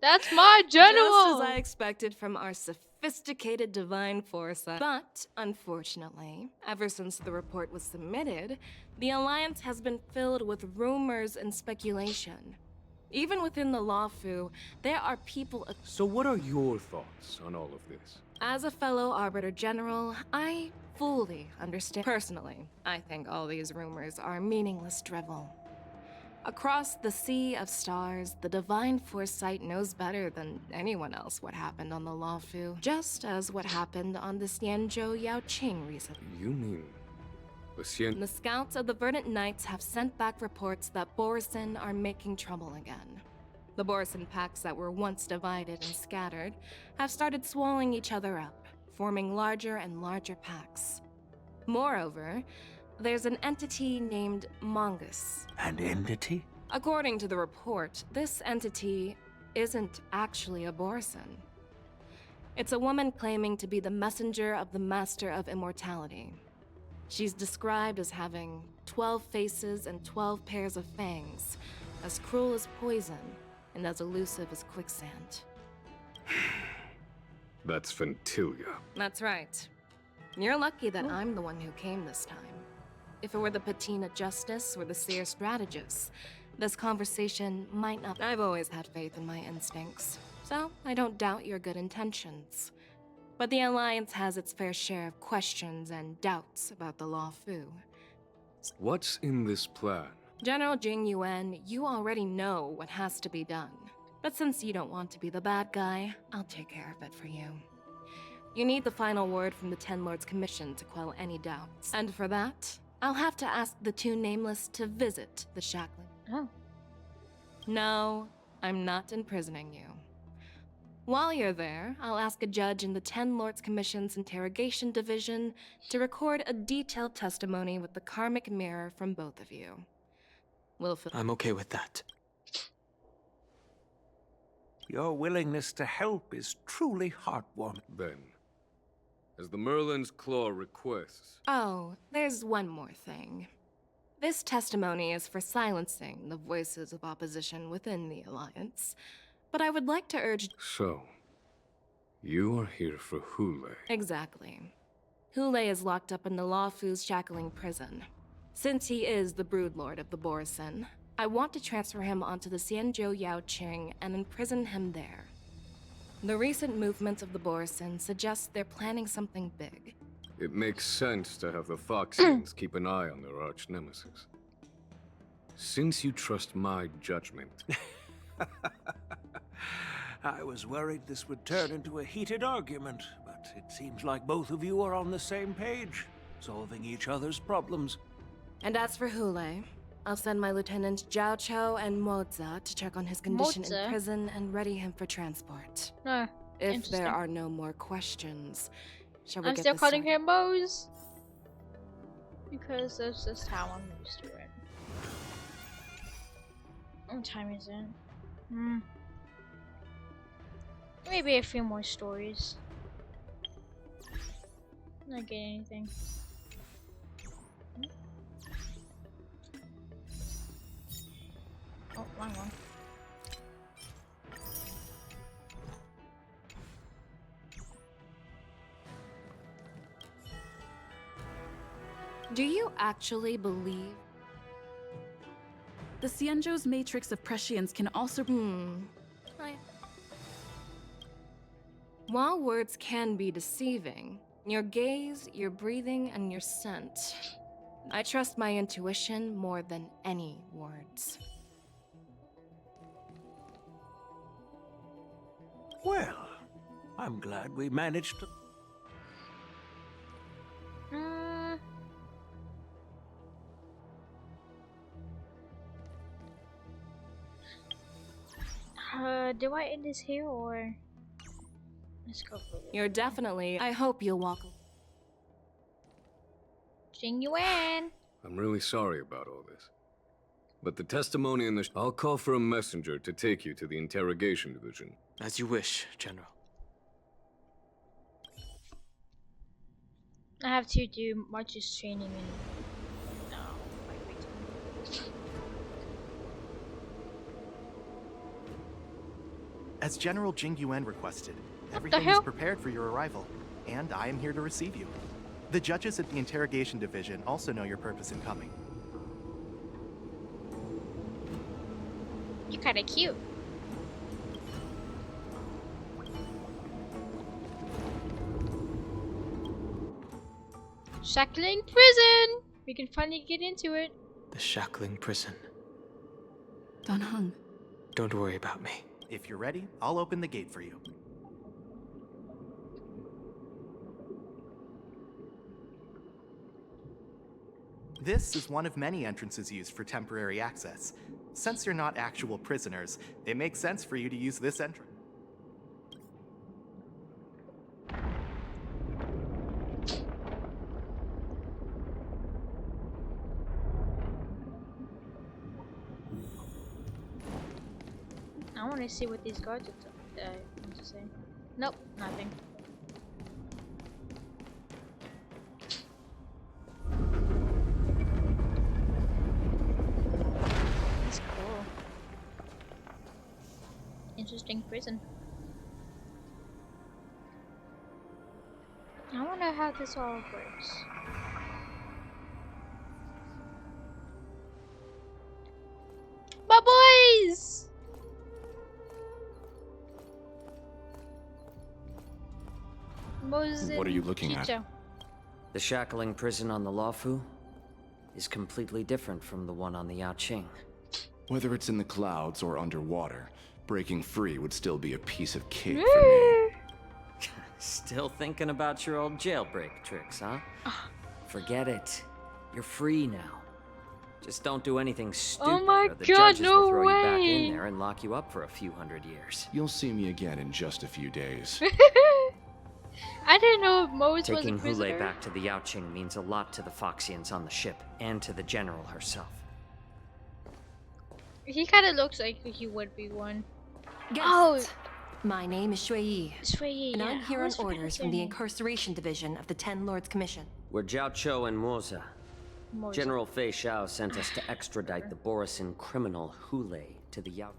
That's my general! Just as I expected from our sophisticated divine foresight. But, unfortunately, ever since the report was submitted, the Alliance has been filled with rumors and speculation. Even within the Law Fu, there are people... So what are your thoughts on all of this? As a fellow Arbiter General, I fully understand. Personally, I think all these rumors are meaningless drivel. Across the sea of stars, the divine foresight knows better than anyone else what happened on the Law Fu, just as what happened on the Xianzhou Yaoqing recently. You mean... The scouts of the Verdant Knights have sent back reports that Borisin are making trouble again. The Borisin packs that were once divided and scattered have started swallowing each other up, forming larger and larger packs. Moreover, there's an entity named Mongus. An entity? According to the report, this entity isn't actually a Borisin. It's a woman claiming to be the messenger of the Master of Immortality. She's described as having 12 faces and 12 pairs of fangs, as cruel as poison, and as elusive as quicksand. That's Fantilia. That's right. You're lucky that I'm the one who came this time. If it were the Patina Justice or the Seer Strategist, this conversation might not... I've always had faith in my instincts, so I don't doubt your good intentions. But the Alliance has its fair share of questions and doubts about the Law Fu. What's in this plan? General Jing Yuan, you already know what has to be done. But since you don't want to be the bad guy, I'll take care of it for you. You need the final word from the Ten Lords Commission to quell any doubts. And for that, I'll have to ask the two nameless to visit the Shackling. Oh. No, I'm not imprisoning you. While you're there, I'll ask a judge in the Ten Lords Commission's Interrogation Division to record a detailed testimony with the karmic mirror from both of you. I'm okay with that. Your willingness to help is truly heartwarming. Then, as the Merlin's Claw requests... Oh, there's one more thing. This testimony is for silencing the voices of opposition within the Alliance. But I would like to urge... So, You are here for Hule. Exactly. Hule is locked up in the Lawfu's shackling prison. Since he is the broodlord of the Borison, I want to transfer him onto the Xianzhou Yaoqing and imprison him there. The recent movements of the Borison suggest they're planning something big. It makes sense to have the Foxians keep an eye on their arch-nemesis. Since you trust my judgment... I was worried this would turn into a heated argument, but it seems like both of you are on the same page, solving each other's problems. And as for Hule, I'll send my lieutenants Zhao Chou and Moza to check on his condition Moza? in prison and ready him for transport. Ah, If interesting. there are no more questions, shall we I'm get still this calling started? him Mose. Because that's just how I'm used to it. What time is it? Maybe a few more stories. Not getting anything. Oh, wrong one. Do you actually believe? The Xianzhou's matrix of prescience can also... While words can be deceiving, your gaze, your breathing, and your scent, I trust my intuition more than any words. Well, I'm glad we managed to... Do I end this here or let's go for it? You're definitely. I hope you'll walk. Jing Yuan. I'm really sorry about all this. But the testimony in the... I'll call for a messenger to take you to the interrogation division. As you wish, General. I have to do March's training and no, wait. As General Jing Yuan requested, everything is prepared for your arrival, and I am here to receive you. The judges at the interrogation division also know your purpose in coming. You're kinda cute. Shackling prison! We can finally get into it. The shackling prison. Don Hung. Don't worry about me. If you're ready, I'll open the gate for you. This is one of many entrances used for temporary access. Since you're not actual prisoners, it makes sense for you to use this entrance. I want to see what these guards are going to say. Nope, nothing. That's cool. Interesting prison. I wonder how this all works. My boys! What are you looking at? The shackling prison on the Lawfu is completely different from the one on the Yaoqing. Whether it's in the clouds or underwater, breaking free would still be a piece of cake for me. Still thinking about your old jailbreak tricks, huh? Forget it. You're free now. Just don't do anything stupid, Oh my or the God, judges no will throw you back way. in there and lock you up for a few hundred years. You'll see me again in just a few days. I didn't know if Mose was a Taking prisoner. Hule back to the Yaoqing means a lot to the Foxians on the ship, and to the general herself. He kind of looks like he would be one. Guests, my name is Shui Yi, Shui Yi, and I'm yeah, here I on always forget orders his from the name. Incarceration Division of the Ten Lords Commission. We're Zhao Chou and Moza. Moza. General Fei Xiao sent us to extradite the Borison criminal Hule to the Yao.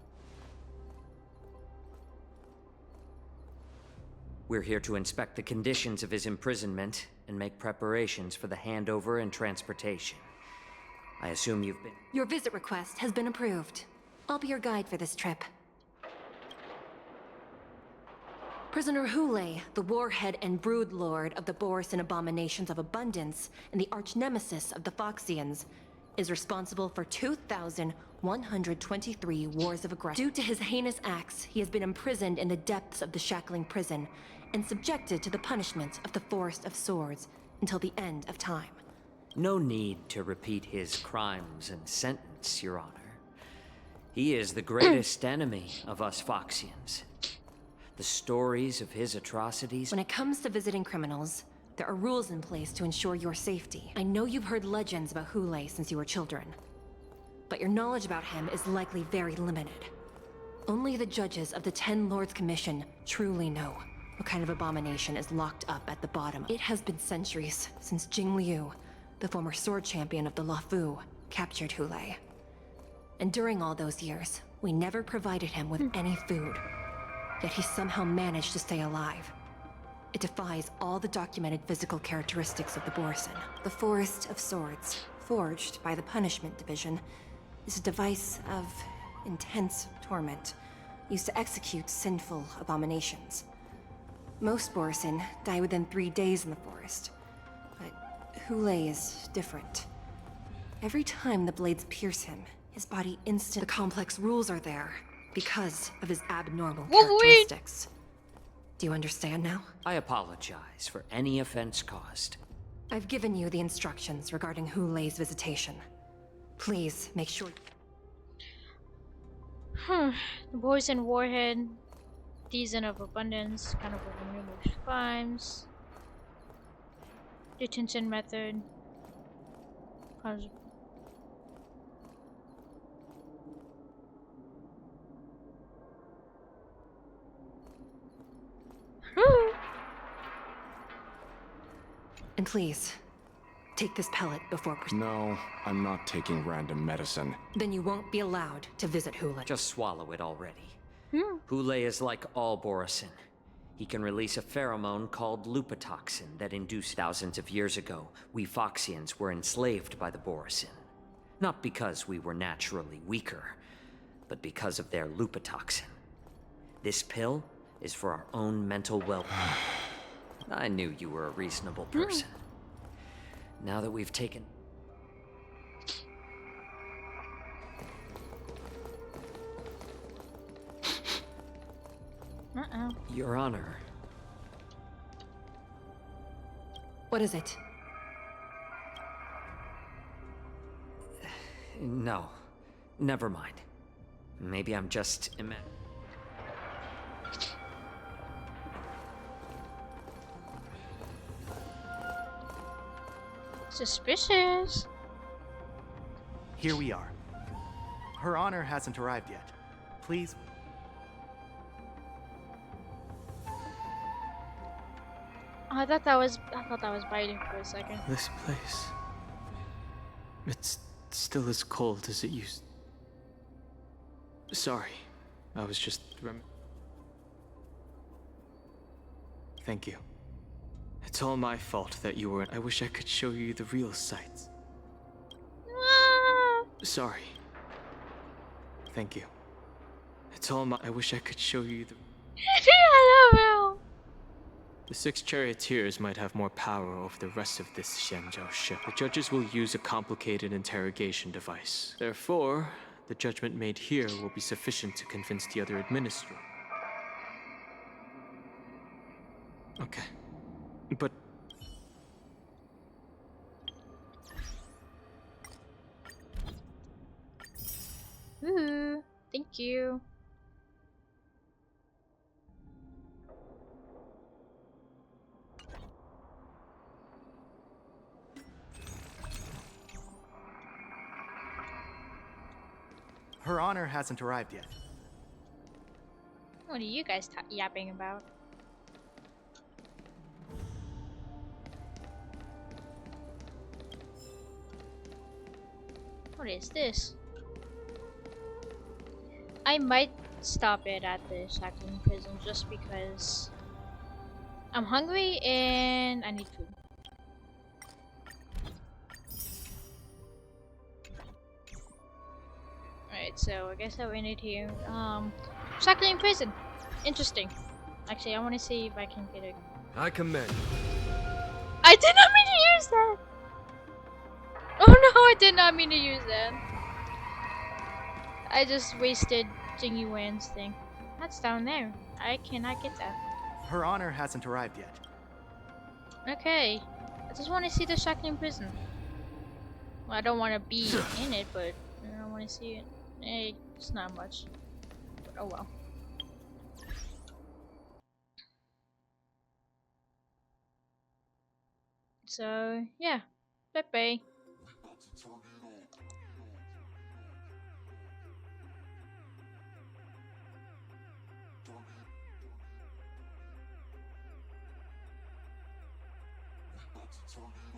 We're here to inspect the conditions of his imprisonment and make preparations for the handover and transportation. I assume you've been... Your visit request has been approved. I'll be your guide for this trip. Prisoner Hule, the warhead and brood lord of the Borisin abominations of abundance and the arch-nemesis of the Foxians, is responsible for 2,123 wars of aggression. Due to his heinous acts, he has been imprisoned in the depths of the shackling prison and subjected to the punishment of the Forest of Swords until the end of time. No need to repeat his crimes and sentence, Your Honor. He is the greatest enemy of us Foxians. The stories of his atrocities... When it comes to visiting criminals, there are rules in place to ensure your safety. I know you've heard legends about Hule since you were children, but your knowledge about him is likely very limited. Only the judges of the 10 Lords Commission truly know what kind of abomination is locked up at the bottom. It has been centuries since Jing Liu, the former sword champion of the Luofu, captured Hule. And during all those years, we never provided him with any food. Yet he somehow managed to stay alive. It defies all the documented physical characteristics of the Borisin. The Forest of Swords, forged by the Punishment Division, is a device of intense torment, used to execute sinful abominations. Most Borisin die within 3 days in the forest, but Hule is different. Every time the blades pierce him, his body The complex rules are there because of his abnormal characteristics. Do you understand now? I apologize for any offense caused. I've given you the instructions regarding Hule's visitation. Please make sure... The boys in Warhead, Season of Abundance, kind of over numerous crimes. Detention method. And please, take this pellet before... No, I'm not taking random medicine. Then you won't be allowed to visit Hule. Just swallow it already. Hule is like all Borisin. He can release a pheromone called lupatoxin that induced thousands of years ago. We Foxians were enslaved by the Borisin. Not because we were naturally weaker, but because of their lupatoxin. This pill is for our own mental well-being. I knew you were a reasonable person. Now that we've taken... Your Honor. What is it? No. Never mind. Maybe I'm just Suspicious. Here we are. Her Honor hasn't arrived yet. Please. I thought that was biting for a second. This place. It's still as cold as it used. Sorry. I was just Thank you. It's all my fault that you weren't. I wish I could show you the real sights. Sorry. Thank you. It's all my. I wish I could show you the. The 6 charioteers might have more power over the rest of this Xianzhou ship. The judges will use a complicated interrogation device. Therefore, the judgment made here will be sufficient to convince the other administrators. Okay. But... Ooh, thank you. Her Honor hasn't arrived yet. What are you guys yapping about? What is this? I might stop it at the shackling prison just because I'm hungry and I need food. Alright, so I guess I went it here. Shackling prison. Interesting. Actually, I want to see if I can get it. I commend you. I did not mean to use that! Oh no, I did not mean to use that. I just wasted Jingy Wan's thing. That's down there. I cannot get that. Her Honor hasn't arrived yet. Okay. I just want to see the Shackling prison. Well, I don't want to be in it, but I want to see it. Hey, it's not much. But oh well. So, yeah. Bye-bye. Tell you